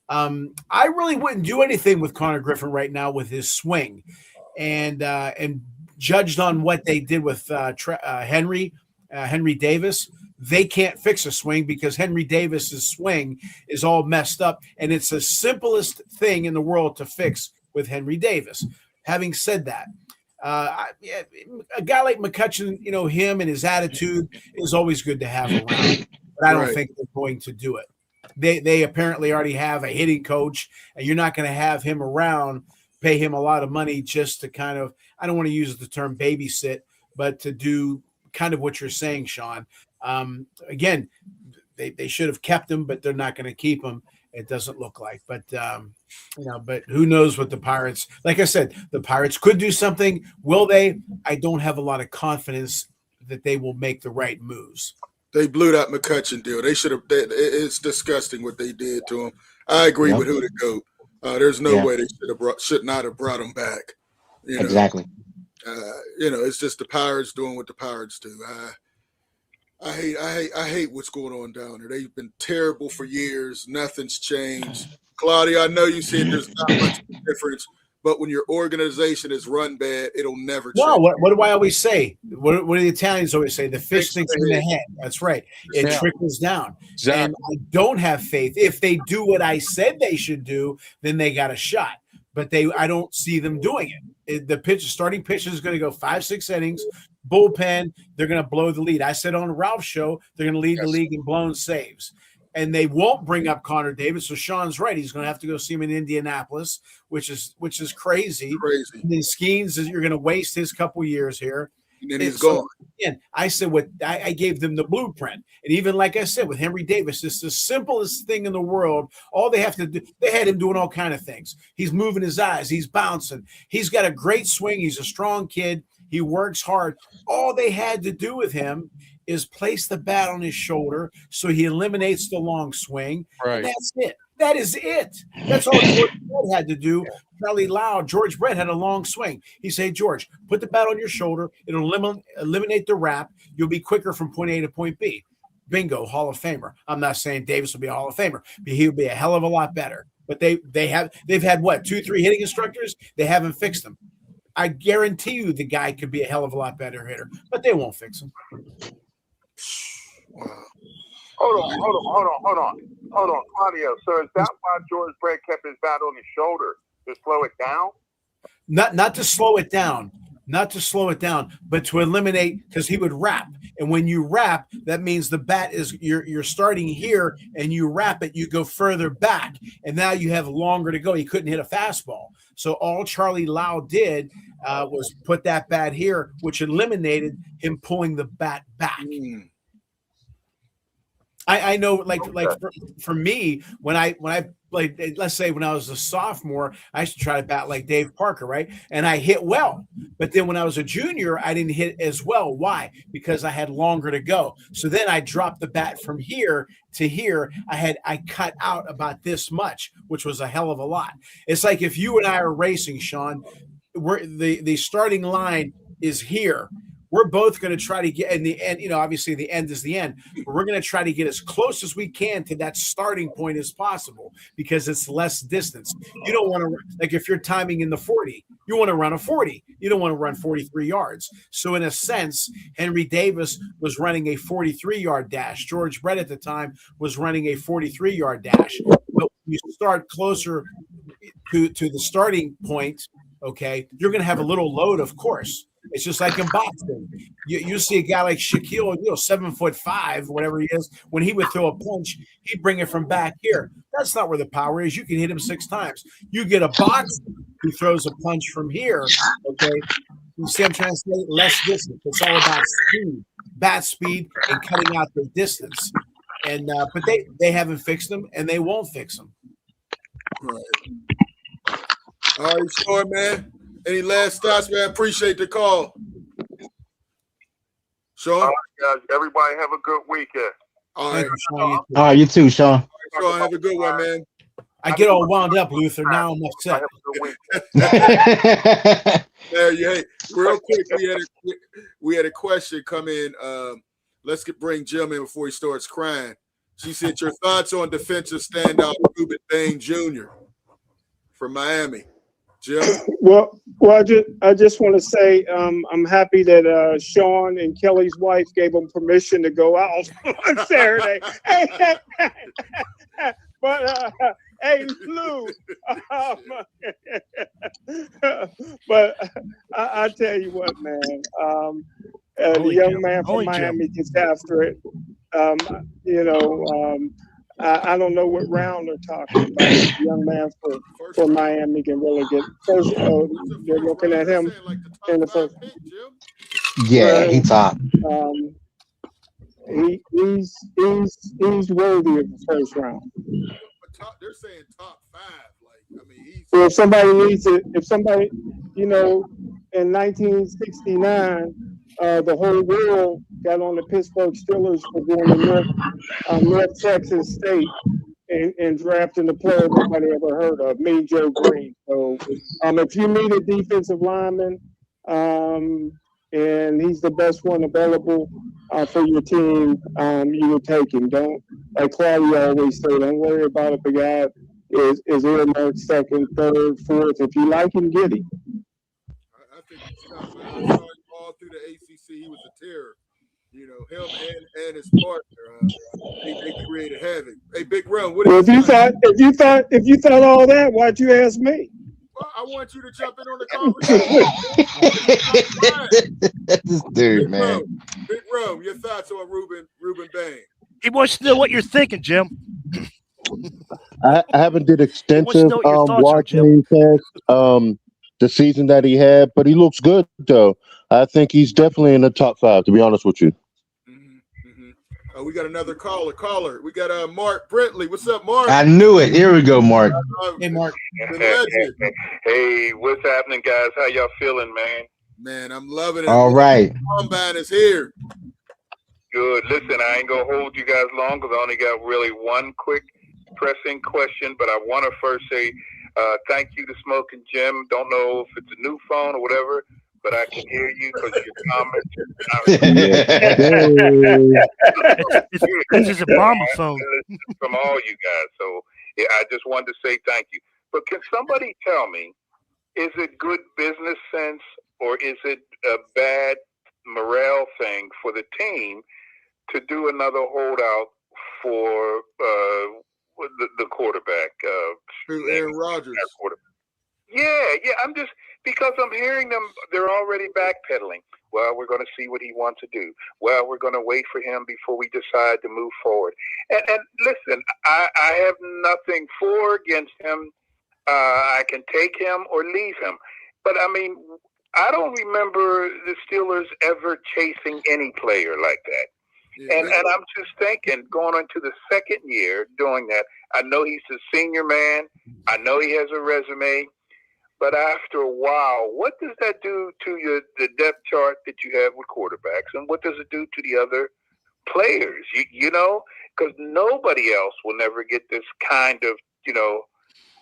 I really wouldn't do anything with Connor Griffin right now with his swing, and judged on what they did with Henry Davis. They can't fix a swing because Henry Davis's swing is all messed up, and it's the simplest thing in the world to fix with Henry Davis. Having said that, a guy like McCutchen, him and his attitude is always good to have around, but I don't think they're going to do it. They apparently already have a hitting coach, and you're not going to have him around, pay him a lot of money just to kind of, I don't want to use the term babysit, but to do kind of what you're saying, Sean. Again, they should have kept him, but they're not going to keep him. It doesn't look like, but but who knows what the Pirates, like I said, the Pirates could do something. Will they? I don't have a lot of confidence that they will make the right moves. They blew that McCutchen deal. They should have. It's disgusting what they did to him. I agree with who to go. There's no way they should not have brought him back. Exactly. It's just the Pirates doing what the Pirates do. I hate what's going on down there. They've been terrible for years. Nothing's changed. Claudia, I know you said there's not much difference, but when your organization is run bad, it'll never change. No, what do I always say? What do the Italians always say? The fish stinks in the head. That's right. It trickles down. Exactly. And I don't have faith. If they do what I said they should do, then they got a shot. But I don't see them doing it. The starting pitch is going to go 5-6 innings. Bullpen, they're going to blow the lead. I said on Ralph's show, they're going to lead the league in blown saves. And they won't bring up Connor Davis. So Sean's right. He's going to have to go see him in Indianapolis, which is crazy. And then Skeens, you're going to waste his couple years here. And then he's gone. Again, I said I gave them the blueprint. And even like I said, with Henry Davis, it's the simplest thing in the world. All they have to do, they had him doing all kind of things. He's moving his eyes. He's bouncing. He's got a great swing. He's a strong kid. He works hard. All they had to do with him is place the bat on his shoulder so he eliminates the long swing. Right. And that's it. That is it. That's all George Brett had to do. Charlie Lau, George Brett had a long swing. He said, George, put the bat on your shoulder. It'll eliminate the wrap. You'll be quicker from point A to point B. Bingo, Hall of Famer. I'm not saying Davis will be a Hall of Famer, but he'll be a hell of a lot better. But they've had what, 2-3 hitting instructors? They haven't fixed them. I guarantee you the guy could be a hell of a lot better hitter, but they won't fix him. Hold on, Claudio. So is that why George Brett kept his bat on his shoulder, to slow it down? Not to slow it down, but to eliminate, because he would wrap. And when you wrap, that means the bat is you're starting here and you wrap it, you go further back, and now you have longer to go. He couldn't hit a fastball. So all Charlie Lau did was put that bat here, which eliminated him pulling the bat back. I know, for me, when I played, let's say when I was a sophomore, I used to try to bat like Dave Parker, right? And I hit well. But then when I was a junior, I didn't hit as well. Why? Because I had longer to go. So then I dropped the bat from here to here. I cut out about this much, which was a hell of a lot. It's like if you and I are racing, Sean, the starting line is here. we're both going to try to get in the end. Obviously the end is the end, but we're going to try to get as close as we can to that starting point as possible because it's less distance. You don't want to, like, if you're timing in the 40, you want to run a 40. You don't want to run 43 yards. So in a sense, Henry Davis was running a 43-yard dash. George Brett at the time was running a 43-yard dash. But when you start closer to the starting point, okay, you're going to have a little load, of course. It's just like in boxing. You see a guy like Shaquille O'Neal, 7'5", whatever he is. When he would throw a punch, he'd bring it from back here. That's not where the power is. You can hit him 6 times. You get a boxer who throws a punch from here. Okay, you see, I'm trying to say less distance. It's all about speed, bat speed, and cutting out the distance. And but they haven't fixed them, and they won't fix them. Right. All right, Sean, man. Any last thoughts, man? Appreciate the call. Sean? All right, guys. Everybody have a good weekend. All right. All right, you too, Sean. Sean, have a good one, man. I get all wound up, Luther. Now I'm upset. There you hey, real quick, we had a question come in. Let's bring Jim in before he starts crying. She said, your thoughts on defensive standout Ruben Bain Jr. from Miami. Jim? Well, I just want to say I'm happy that Sean and Kelly's wife gave him permission to go out on Saturday. But hey, Lou. But I tell you what, man. The young man from Miami gets after it. I don't know what round they're talking about. The young man for Miami can really get first. They're looking at him in the first. Yeah, he top. He's worthy of the first round. They're saying top 5. Like, I mean, So if somebody needs it, in 1969. The whole world got on the Pittsburgh Steelers for going to North Texas State and drafting the player nobody ever heard of, Mean Joe Green. So if you need a defensive lineman and he's the best one available for your team, you would take him. Don't, like Claudia always say, don't worry about if the guy is earmarked second, third, fourth. If you like him, get him. I think he's tough. All through the ACC, he was a terror. Him and his partner, they created havoc. Hey, Big Rum, what? Well, if you thought all that, why'd you ask me? Well, I want you to jump in on the conversation. This dude, man. Big Rum, your thoughts on Ruben Bain? He wants to know what you're thinking, Jim. I haven't did extensive watching the season that he had, but he looks good though. I think he's definitely in the top 5, to be honest with you. We got another caller. We got Mark Brentley. What's up, Mark? I knew it. Here we go, Mark. Hey, Mark. Hey, what's happening, guys? How y'all feeling, man? Man, I'm loving it. All right. Combine is here. Good. Listen, I ain't gonna hold you guys long because I only got really one quick pressing question, but I want to first say thank you to Smoking Jim. Don't know if it's a new phone or whatever, but I can hear you because your comments. This is a bomber phone. From all you guys. So yeah, I just wanted to say thank you. But can somebody tell me, is it good business sense or is it a bad morale thing for the team to do another holdout for the quarterback? Aaron Rodgers. Yeah. Because I'm hearing them, they're already backpedaling. Well, we're going to see what he wants to do. Well, we're going to wait for him before we decide to move forward. And listen, I have nothing for or against him. I can take him or leave him. But, I mean, I don't remember the Steelers ever chasing any player like that. Yeah, and I'm just thinking, going into the second year doing that, I know he's a senior man. I know he has a resume. But after a while, what does that do to the depth chart that you have with quarterbacks? And what does it do to the other players? Because nobody else will never get this kind of,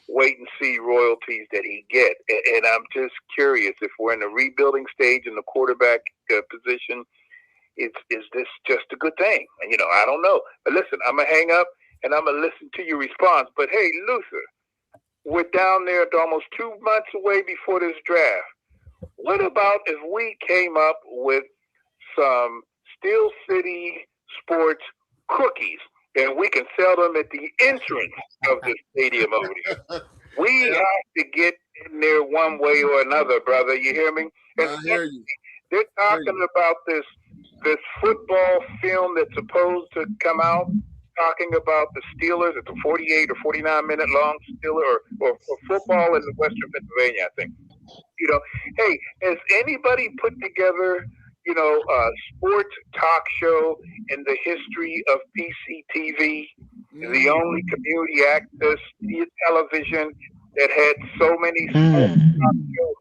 wait and see royalties that he get. And I'm just curious if we're in the rebuilding stage in the quarterback position. Is this just a good thing? You know, I don't know. But listen, I'm gonna hang up and I'm gonna listen to your response. But hey, Luther, we're down there almost 2 months away before this draft. What about if we came up with some Steel City Sports cookies and we can sell them at the entrance of the stadium over there? We have to get in there one way or another, brother. You hear me? And I hear you. they're talking about this football film that's supposed to come out, talking about the Steelers. It's a 48 or 49-minute long Steeler or football in Western Pennsylvania, I think. You know, hey, has anybody put together, you know, a sports talk show in the history of PCTV, the only community access television that had so many sports talk shows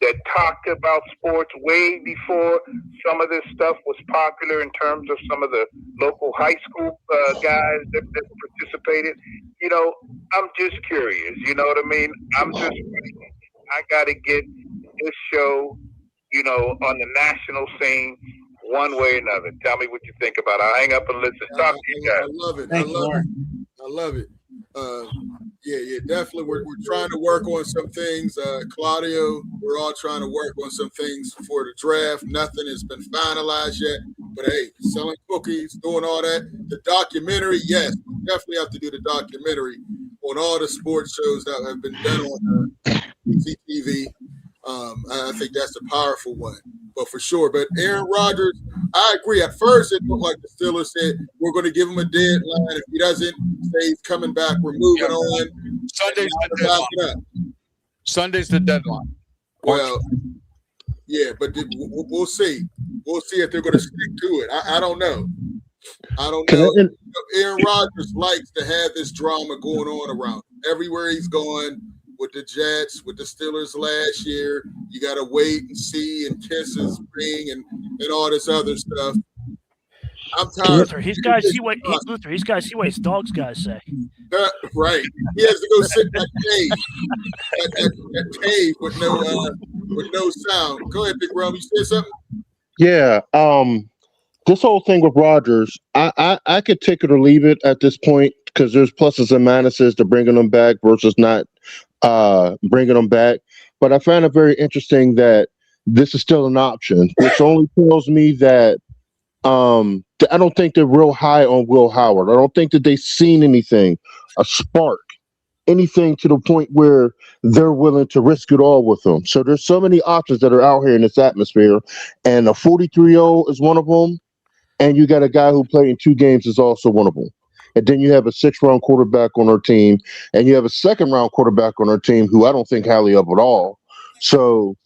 that talked about sports way before some of this stuff was popular in terms of some of the local high school guys that participated? You know, I'm just curious. You know what I mean? I got to get this show, you know, on the national scene one way or another. Tell me what you think about it. I'll hang up and listen. Talk to you guys. I love it. Thank you, Mark. I love it. Yeah, definitely. We're trying to work on some things. Claudio, we're all trying to work on some things for the draft. Nothing has been finalized yet. But hey, selling cookies, doing all that. The documentary, yes, we definitely have to do the documentary on all the sports shows that have been done on CTV. I think that's a powerful one, but for sure. But Aaron Rodgers, I agree. At first, it looked like the Steelers said we're going to give him a deadline. If he doesn't say he's coming back, we're moving on. Sunday's the deadline. Well, yeah, but we'll see. We'll see if they're going to stick to it. I don't know. Aaron Rodgers likes to have this drama going on around him. Everywhere he's going. With the Jets, with the Steelers last year, you got to wait and see and kiss his ring and all this other stuff. I'm tired. Luther, he's got to see what his dogs got to say. Right, he has to go sit in that cave with no sound. Go ahead, Big Rum. You said something? Yeah. This whole thing with Rodgers, I could take it or leave it at this point because there's pluses and minuses to bringing them back versus not bringing them back. But I found it very interesting that this is still an option, which only tells me that I don't think they're real high on Will Howard. I don't think that they've seen anything, a spark, anything to the point where they're willing to risk it all with them. So there's so many options that are out here in this atmosphere, and a 43-year-old is one of them. And you got a guy who played in 2 games is also one of them. And then you have a 6th-round quarterback on our team, and you have a 2nd-round quarterback on our team who I don't think highly of at all. So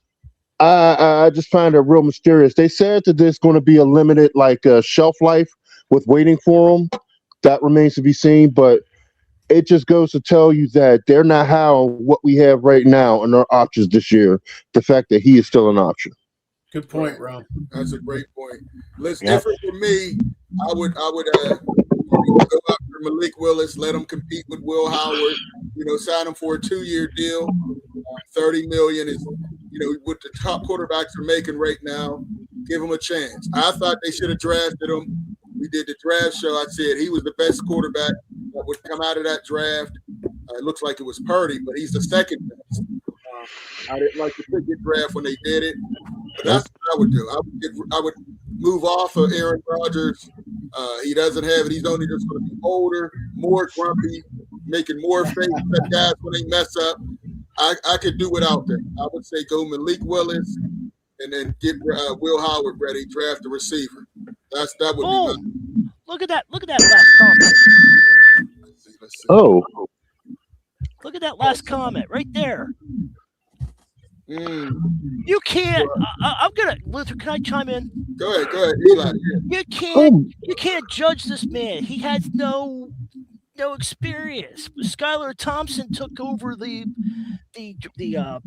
I just find it real mysterious. They said that there's going to be a limited shelf life with waiting for them. That remains to be seen, but it just goes to tell you that they're not high on what we have right now in our options this year. The fact that he is still an option. Good point, Ron. That's a great point. Listen, different for me, I would go after Malik Willis, let him compete with Will Howard. Sign him for a 2-year deal. $30 million is, what the top quarterbacks are making right now. Give him a chance. I thought they should have drafted him. We did the draft show. I said he was the best quarterback that would come out of that draft. It looks like it was Purdy, but he's the second best. I didn't like the picket draft when they did it, but that's what I would do. I would move off of Aaron Rodgers. He doesn't have it. He's only just going to be older, more grumpy, making more faces at guys when they mess up. I could do without that. I would say go Malik Willis and then get Will Howard ready, draft a receiver. That would be my. Look at that last comment. Let's see. Oh. Look at that last comment right there. Mm. You can't. I'm gonna. Luther, can I chime in? Go ahead, Eli. You can't judge this man. He has no experience. Skylar Thompson took over the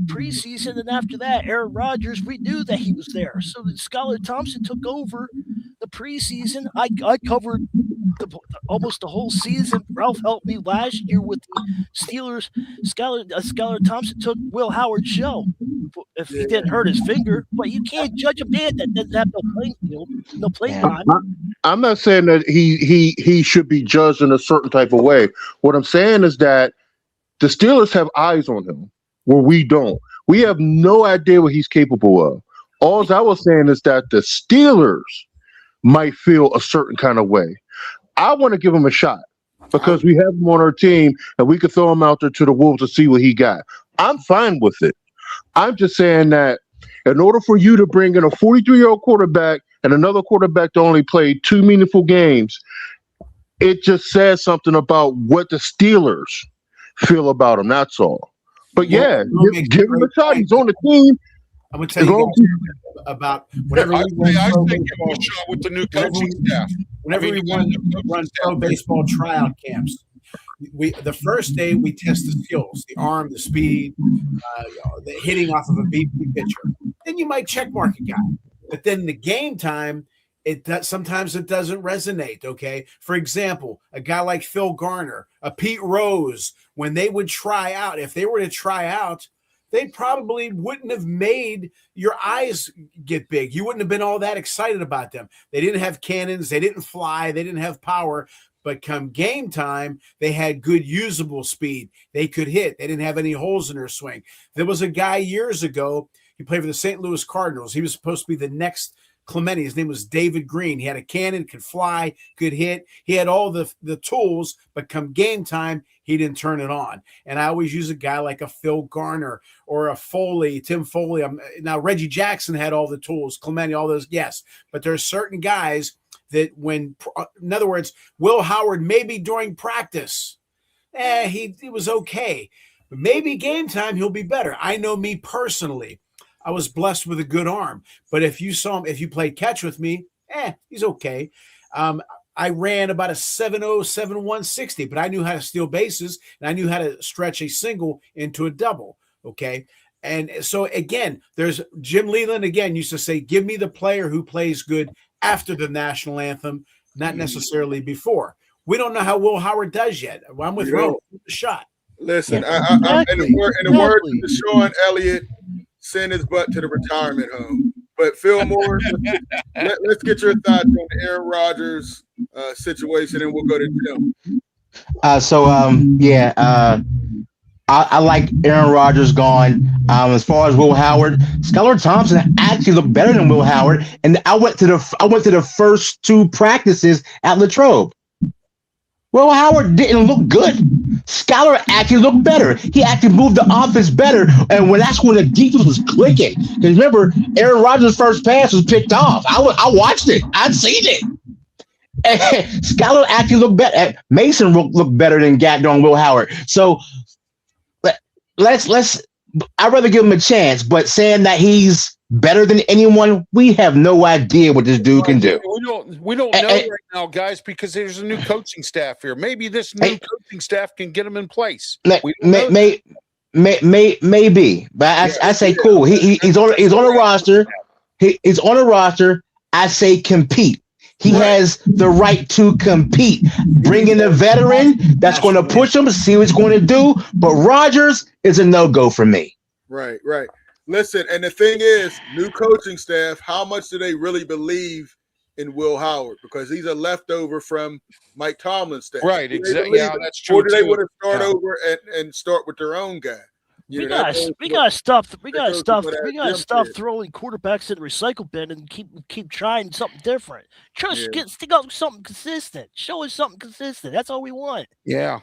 preseason, and after that, Aaron Rodgers. We knew that he was there, so Skylar Thompson took over the preseason. I covered almost the whole season. Ralph helped me last year with the Steelers. Skylar Thompson took Will Howard's show if he didn't hurt his finger. But you can't judge a man that doesn't have no playing field, no playing time. I'm not saying that he should be judged in a certain type of way. What I'm saying is that the Steelers have eyes on him where we don't. We have no idea what he's capable of. All I was saying is that the Steelers might feel a certain kind of way. I want to give him a shot because we have him on our team and we could throw him out there to the Wolves to see what he got. I'm fine with it. I'm just saying that in order for you to bring in a 43-year-old quarterback and another quarterback that only played 2 meaningful games, it just says something about what the Steelers feel about him. That's all. But give him a shot. He's on the team. I'm going to tell you guys about whenever I think give him a shot with the new coaching staff. Whenever we run pro baseball tryout camps, the first day we test the skills, the arm, the speed, the hitting off of a BP pitcher. Then you might check mark a guy. But then the game time, sometimes it doesn't resonate, okay? For example, a guy like Phil Garner, a Pete Rose, when they would try out, if they were to try out, they probably wouldn't have made your eyes get big. You wouldn't have been all that excited about them. They didn't have cannons. They didn't fly. They didn't have power. But come game time, they had good usable speed. They could hit. They didn't have any holes in their swing. There was a guy years ago, he played for the St. Louis Cardinals. He was supposed to be the next Clemente. His name was David Green. He had a cannon, could fly, could hit. He had all the tools, but come game time, he didn't turn it on. And I always use a guy like a Phil Garner or a Tim Foley. Now, Reggie Jackson had all the tools, Clemente, all those, yes. But there are certain guys that in other words, Will Howard, maybe during practice, he was okay. But maybe game time, he'll be better. I know me personally. I was blessed with a good arm. But if you saw him, if you played catch with me, he's okay. I ran about a 7.0, 7.1 60, but I knew how to steal bases, and I knew how to stretch a single into a double, okay? And so, again, there's Jim Leland, again, used to say, give me the player who plays good after the national anthem, not necessarily before. We don't know how Will Howard does yet. I'm with Ron. Shot. Listen, I'm in the words of Deshaun Elliott, send his butt to the retirement home. But Phil Moore, let's get your thoughts on the Aaron Rodgers situation, and we'll go to Jim. I like Aaron Rodgers gone. As far as Will Howard, Skylar Thompson actually looked better than Will Howard, and I went to the first 2 practices at Latrobe. Will Howard didn't look good. Skylar actually looked better. He actually moved the offense better, and that's when the defense was clicking. Because remember, Aaron Rodgers' first pass was picked off. I watched it. I'd seen it. And Skylar actually looked better. Mason looked better than Will Howard. So let's. I'd rather give him a chance, but saying that he's better than anyone, we have no idea what this dude can do. We don't know right now, guys, because there's a new coaching staff here. Maybe this new coaching staff can get him in place. Maybe, but I say cool. He's on a roster. He's on a roster. I say compete. He has the right to compete. Bring in a veteran that's going to push him, see what he's going to do. But Rodgers is a no-go for me. Right. Listen, and the thing is, new coaching staff, how much do they really believe in Will Howard? Because he's a leftover from Mike Tomlin's staff. Right, exactly. Yeah, that's true. Or do they want to start over and start with their own guy? We gotta stop throwing quarterbacks in the recycle bin and keep trying something different. Stick up something consistent. Show us something consistent. That's all we want. Yeah.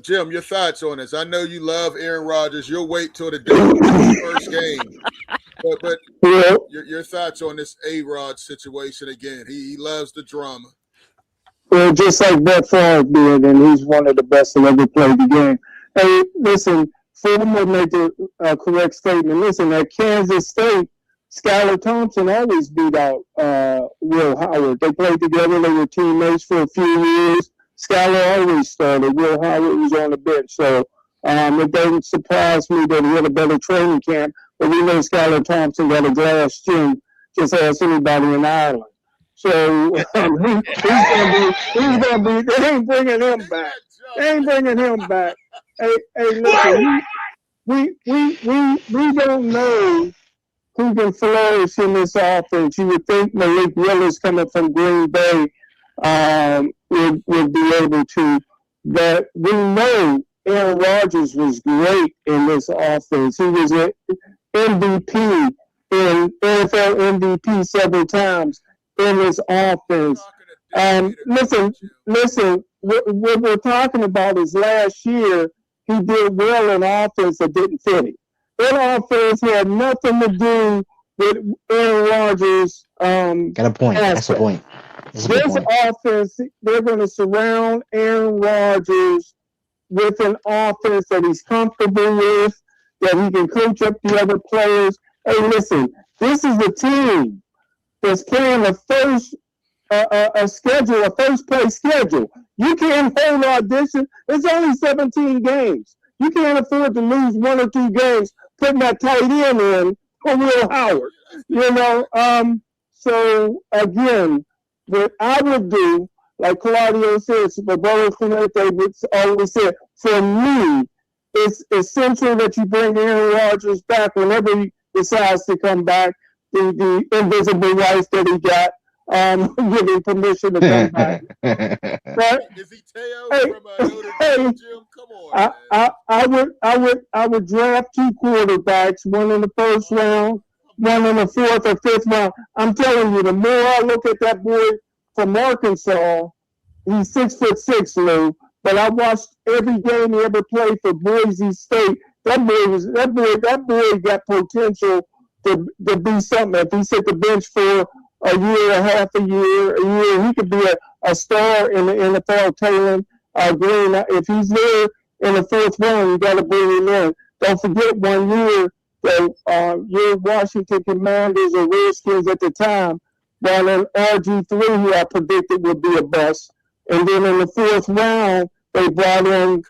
Jim, your thoughts on this? I know you love Aaron Rodgers. You'll wait till the day of the first game. But your thoughts on this A-Rod situation again? He loves the drama. Well, just like Brett Favre did, and he's one of the best that ever played the game. Hey, listen. Fulmer made the correct statement. Listen, at Kansas State, Skylar Thompson always beat out Will Howard. They played together. They were teammates for a few years. Skylar always started. Will Howard was on the bench. So it doesn't surprise me that he had a better training camp. But we know Skylar Thompson got a glass chin, just as anybody in Ireland. So he's gonna be. They ain't bringing him back. They ain't bringing him back. Hey, listen, we don't know who can flourish in this offense. You would think Malik Willis coming from Green Bay would be able to, but we know Aaron Rodgers was great in this offense. He was an MVP in NFL MVP several times in this offense. Listen. What we're talking about is last year he did well in offense that didn't fit him. That offense had nothing to do with Aaron Rodgers. Got a point. Aspect. That's a point. This offense, they're going to surround Aaron Rodgers with an offense that he's comfortable with, that he can coach up the other players. Hey, listen, this is a team that's playing a first place schedule. You can't hold audition. It's only 17 games. You can't afford to lose 1 or 2 games putting that tight end in for Will Howard. So again, what I would do, like Claudio says, Roberto Clemente always said, for me, it's essential that you bring Aaron Rodgers back whenever he decides to come back. The invisible wife that he got. Giving permission to come back. But, is he Teo from Notre Dame, Jim? Come on, I would draft 2 quarterbacks, one in the first round, one in the 4th or 5th round. I'm telling you, the more I look at that boy from Arkansas, he's 6'6", Lou. But I watched every game he ever played for Boise State. That boy got potential to be something. If he's at the bench for a year, a half a year, he could be a star in the NFL. Taylor Green, if he's there in the 4th round, you got to bring him in. Don't forget 1 year that your Washington Commanders or Redskins at the time brought in RG3, who I predicted would be a bust. And then in the 4th round, they brought in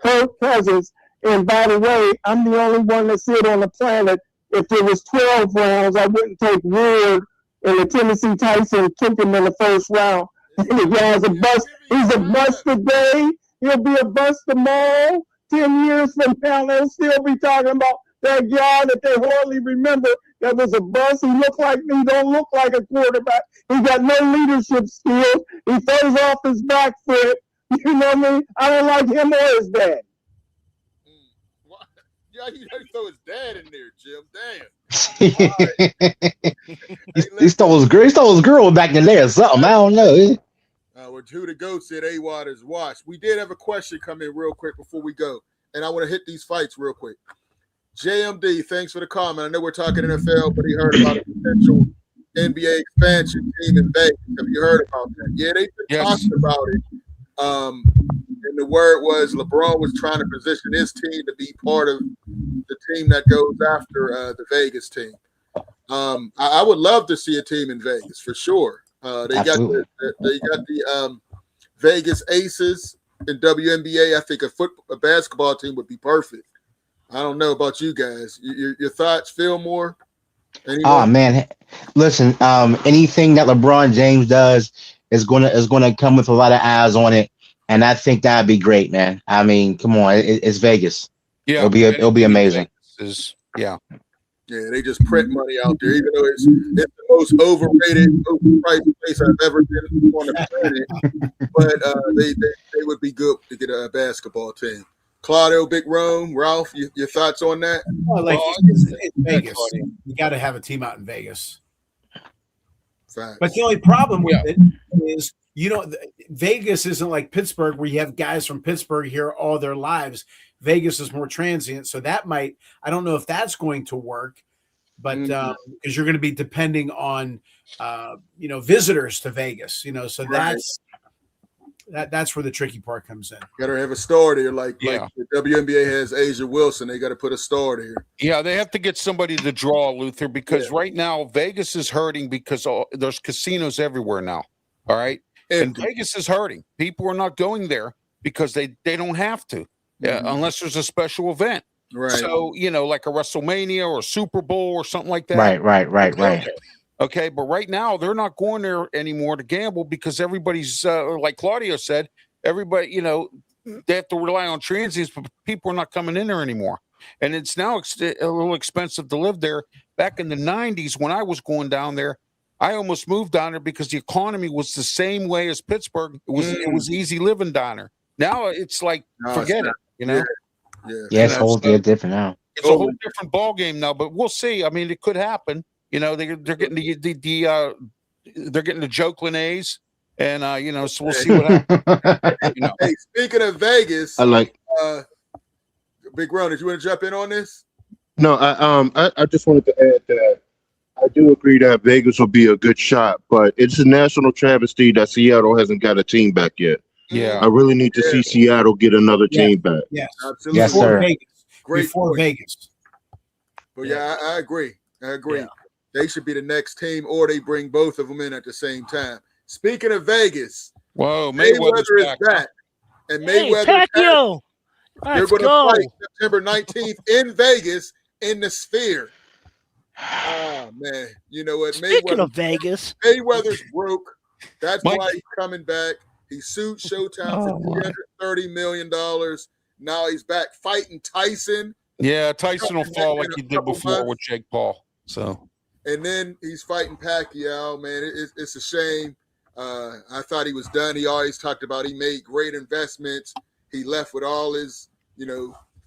Kirk Cousins. And by the way, I'm the only one that's here on the planet. If there was 12 rounds, I wouldn't take Ward and the Tennessee Tyson took him in the 1st round. The guy's a bust. He's a bust today. He'll be a bust tomorrow. 10 years from now, they'll still be talking about that guy that they hardly remember that was a bust. He looked like me, don't look like a quarterback. He got no leadership skills. He throws off his back foot. You know what I mean? I don't like him or his dad. You throw his dad in there, Jim. Damn. He stole his girl back in there or something. I don't know. Who the goat said A-Watt is washed. We did have a question come in real quick before we go, and I want to hit these fights real quick. JMD, thanks for the comment. I know we're talking NFL, but he heard about a potential NBA expansion team in Vegas. Have you heard about that? Yeah, they've been talking about it. And the word was LeBron was trying to position his team to be part of the team that goes after the Vegas team. I would love to see a team in Vegas for sure. They got the Vegas Aces in WNBA. I think a basketball team would be perfect. I don't know about you guys. Your thoughts, Fillmore? Anyone? Oh man, listen. Anything that LeBron James does is gonna come with a lot of eyes on it, and I think that'd be great, man. I mean, come on, it's Vegas. Yeah, it'll be amazing. Yeah, they just print money out there, even though it's the most overrated, overpriced place I've ever been on the planet. But they would be good to get a basketball team. Claudio, Big Rome, Ralph, your thoughts on that? Well, it's Vegas. You got to have a team out in Vegas. Facts. But the only problem with it is, Vegas isn't like Pittsburgh where you have guys from Pittsburgh here all their lives. Vegas is more transient. So that I don't know if that's going to work, but because you're going to be depending on, visitors to Vegas, so that's where the tricky part comes in. Got to have a star there, like the WNBA has Asia Wilson. They got to put a star there. Yeah, they have to get somebody to draw, Luther, because right now Vegas is hurting because there's casinos everywhere now. All right, and Vegas is hurting. People are not going there because they don't have to, unless there's a special event. Right. So like a WrestleMania or a Super Bowl or something like that. Right. Okay, but right now they're not going there anymore to gamble because everybody's like Claudio said, everybody, they have to rely on transients, but people are not coming in there anymore. And it's now a little expensive to live there. Back in the 90s, when I was going down there, I almost moved down there because the economy was the same way as Pittsburgh. It was easy living down there. Now it's like, forget it, Yeah. Yeah, it's whole different now. It's a whole different ball game now, but we'll see. I mean, it could happen. They're getting they're getting the Jokeland A's, and so we'll see what happens. Hey, speaking of Vegas, I like. Big Ron, did you want to jump in on this? No, I just wanted to add that I do agree that Vegas will be a good shot, but it's a national travesty that Seattle hasn't got a team back yet. Yeah, I really need to see Seattle get another team back. Yes, Absolutely. Yes, sir. Before Vegas. But yeah, I agree. Yeah. They should be the next team, or they bring both of them in at the same time. Speaking of Vegas, whoa, Mayweather is back. back, and Hey, Mayweather Pacquiao. they're Let's going to go. fight September 19th in Vegas in the Sphere. Oh man, you know what? Speaking of Vegas, Mayweather's broke. That's Mike- why he's coming back. He sued Showtime Oh, for my. $330 million. Now he's back fighting Tyson, Yeah, Tyson will fall like he did couple before months. with Jake Paul. So and then he's fighting Pacquiao. Man, it's a shame. I thought he was done. He always talked about he made great investments. He left with all his,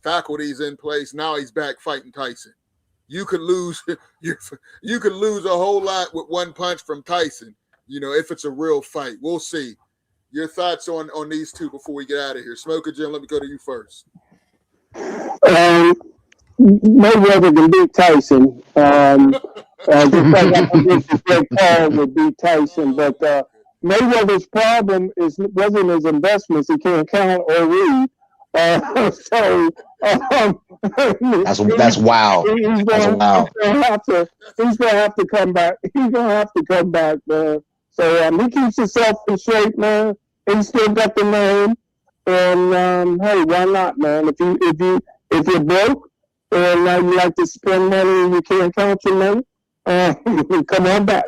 faculties in place. Now he's back fighting Tyson. You could lose. You could lose a whole lot with one punch from Tyson. If it's a real fight, we'll see. Your thoughts on these two before we get out of here. Smoker Jim, let me go to you first. Mayweather can beat Tyson. Just like I predicted Jake Paul would beat Tyson, but Mayweather's problem wasn't his investments. He can't count or read. That's wild. He's gonna have to come back. He's gonna have to come back, man. So he keeps himself in shape, man. He's still got the name, and hey, why not, man? If you're broke and you like to spend money and you can't count your money, come on back.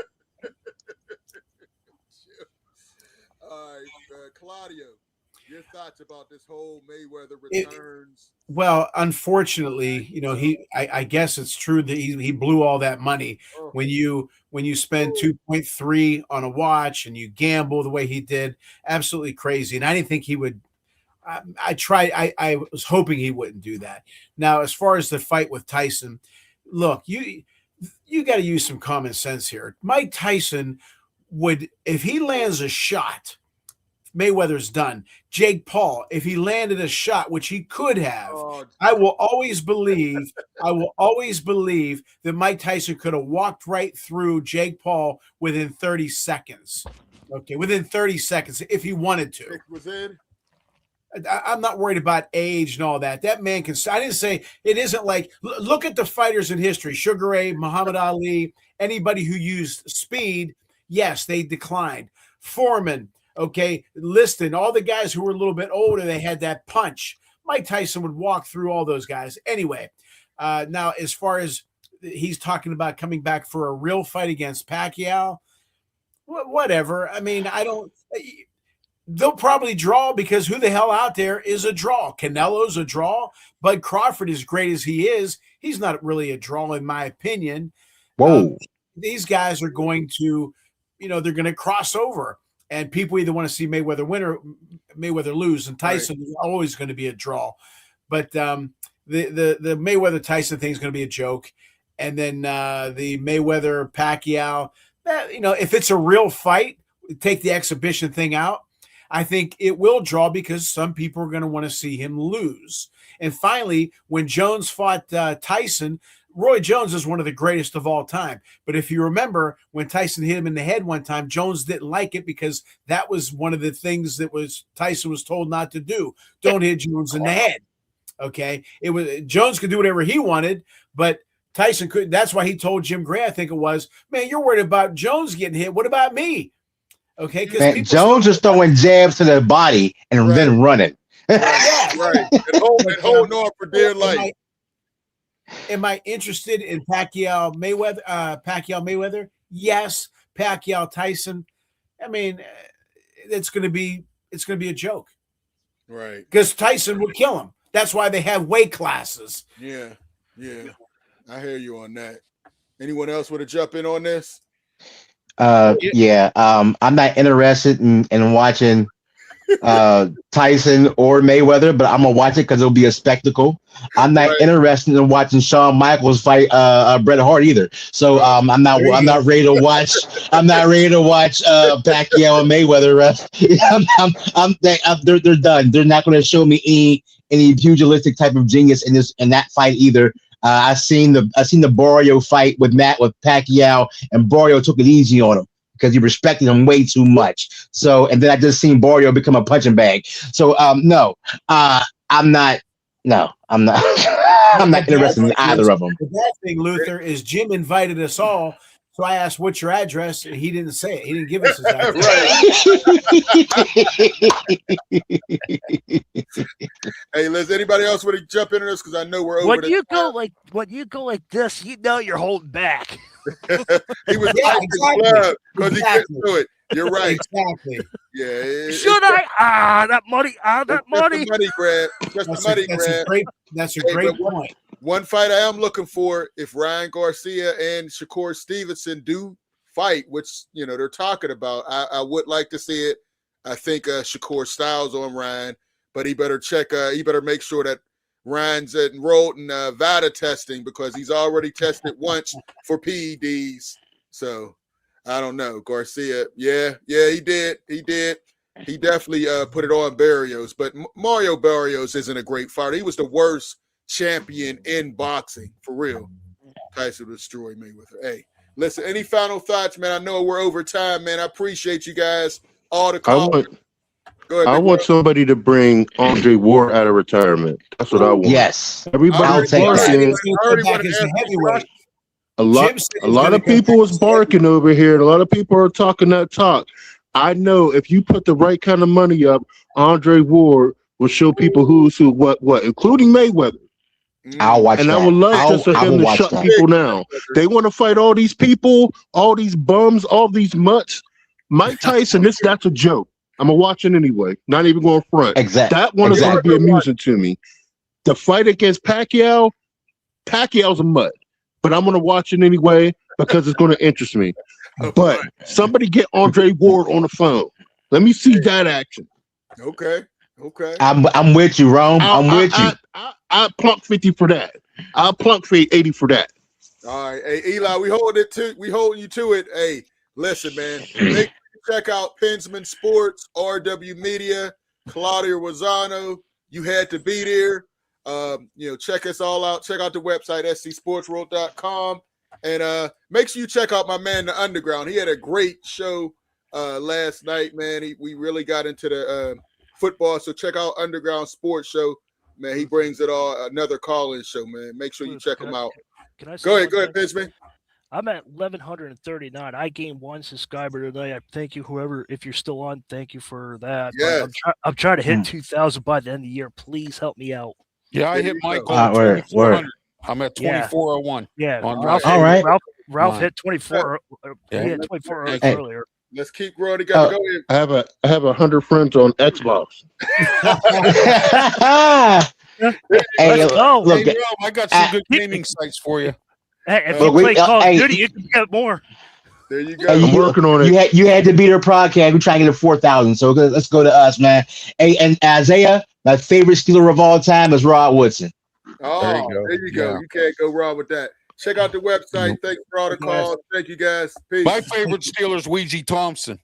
All right, Claudio, your thoughts about this whole Mayweather returns? Well, unfortunately, I guess it's true that he blew all that money. When you spend 2.3 on a watch and you gamble the way he did, absolutely crazy. And I didn't think he would. I was hoping he wouldn't do that. Now, as far as the fight with Tyson, look, you got to use some common sense here. Mike Tyson would, if he lands a shot, Mayweather's done. Jake Paul, if he landed a shot, which he could have, I will always believe that Mike Tyson could have walked right through Jake Paul within 30 seconds. Okay, within 30 seconds if he wanted to. I'm not worried about age and all that. That man can. I didn't say it isn't like. Look at the fighters in history: Sugar Ray, Muhammad Ali, anybody who used speed. Yes, they declined. Foreman, okay, Liston, all the guys who were a little bit older, they had that punch. Mike Tyson would walk through all those guys. Anyway, now as far as he's talking about coming back for a real fight against Pacquiao, whatever. I mean, I don't. They'll probably draw because who the hell out there is a draw? Canelo's a draw. Bud Crawford, as great as he is, he's not really a draw in my opinion. Whoa. These guys are going to, they're going to cross over, and people either want to see Mayweather win or Mayweather lose. And Tyson is always going to be a draw, but the Mayweather Tyson thing is going to be a joke, and then the Mayweather Pacquiao, if it's a real fight, take the exhibition thing out. I think it will draw because some people are going to want to see him lose. And finally, when Jones fought Tyson, Roy Jones is one of the greatest of all time. But if you remember, when Tyson hit him in the head one time, Jones didn't like it because that was one of the things that Tyson was told not to do. Don't hit Jones in the head. Okay, Jones could do whatever he wanted, but Tyson couldn't. That's why he told Jim Gray, I think it was, man, you're worried about Jones getting hit. What about me? Okay, because Jones is throwing jabs to the body and then running. Right. And holding on for dear life. Am I interested in Pacquiao Mayweather? Yes, Pacquiao, Tyson. I mean, it's going to be a joke. Right. Because Tyson would kill him. That's why they have weight classes. Yeah. I hear you on that. Anyone else want to jump in on this? Yeah. I'm not interested in watching Tyson or Mayweather, but I'm gonna watch it because it'll be a spectacle. I'm not interested in watching Shawn Michaels fight Bret Hart either. So I'm not ready to watch. I'm not ready to watch Pacquiao and Mayweather. They're done. They're not going to show me any pugilistic type of genius in that fight either. I seen the Barrio fight with Pacquiao, and Barrio took it easy on him because he respected him way too much. So, and then I just seen Barrio become a punching bag. So, no, I'm not. No, I'm not. I'm not interested in either of them. The bad thing, Luther, is Jim invited us all. So I asked, "What's your address?" And he didn't say it. He didn't give us his address. Hey, Liz, anybody else want to jump into this? Because I know we're over. When you go like this, you know you're holding back. He was exactly because he couldn't do it. You're right. Exactly. Yeah. Should I? That money. That money. Just the money grab. Just the money grab. That's a great point. One fight I am looking for, if Ryan Garcia and Shakur Stevenson do fight, which they're talking about, I would like to see it. I think Shakur Styles on Ryan, but he better check. He better make sure that Ryan's enrolled in VADA testing because he's already tested once for PEDs. So I don't know. Garcia, yeah, he did. He definitely put it on Barrios, but Mario Barrios isn't a great fighter. He was the worst champion in boxing, for real. Tyson destroyed Mayweather. Hey, listen, any final thoughts, man? I know we're over time, man. I appreciate you guys. All the calls. Go ahead, I want somebody to bring Andre Ward out of retirement. That's what I want. Yes. Everybody's barking. A lot of people is barking over here, and a lot of people are talking that talk. I know if you put the right kind of money up, Andre Ward will show people who's who, what, including Mayweather. I'll watch and that. I would love just for him to shut people down. They want to fight all these people, all these bums, all these mutts. Mike Tyson, that's a joke. I'm gonna watch it anyway. Not even going front. Exactly. That one is going to be amusing to me. The fight against Pacquiao's a mutt, but I'm gonna watch it anyway because it's going to interest me. But somebody get Andre Ward on the phone. Let me see that action. Okay. I'm with you, Rome. I'm with you. I'll plunk 50 for that. I'll plunk 80 for that. All right. Hey, Eli, we holding you to it. Hey, listen, man. Make sure you check out Pensman Sports, RW Media, Claudia Rosano. You had to be there. Check us all out. Check out the website, scsportsworld.com. And make sure you check out my man, The Underground. He had a great show last night, man. We really got into the football. So check out Underground Sports Show. Man, he brings it all. Another call-in show, man. Make sure you check him out. Go ahead, Pinchman. I'm at 1,139. I gained 1 subscriber today. I thank you, whoever, if you're still on, thank you for that. Yes. I'm trying to hit 2,000 by the end of the year. Please help me out. Yeah, I hit my goal. 2,400. I'm at 2,401. Yeah. Ralph hit 24. He hit 24 earlier. Let's keep growing together. Go ahead. I have 100 friends on Xbox. Hey, look, I got some good gaming sites for you. Hey, if you play Call of Duty, you can get more. There you go. I'm working on it. You had to beat our podcast. We're trying to get to 4,000. So let's go to us, man. Hey, and Isaiah, my favorite Steeler of all time is Rod Woodson. Oh, there you go. Yeah. You can't go wrong with that. Check out the website. Thanks for all the calls. Thank you, guys. Peace. My favorite Steelers, Ouija Thompson.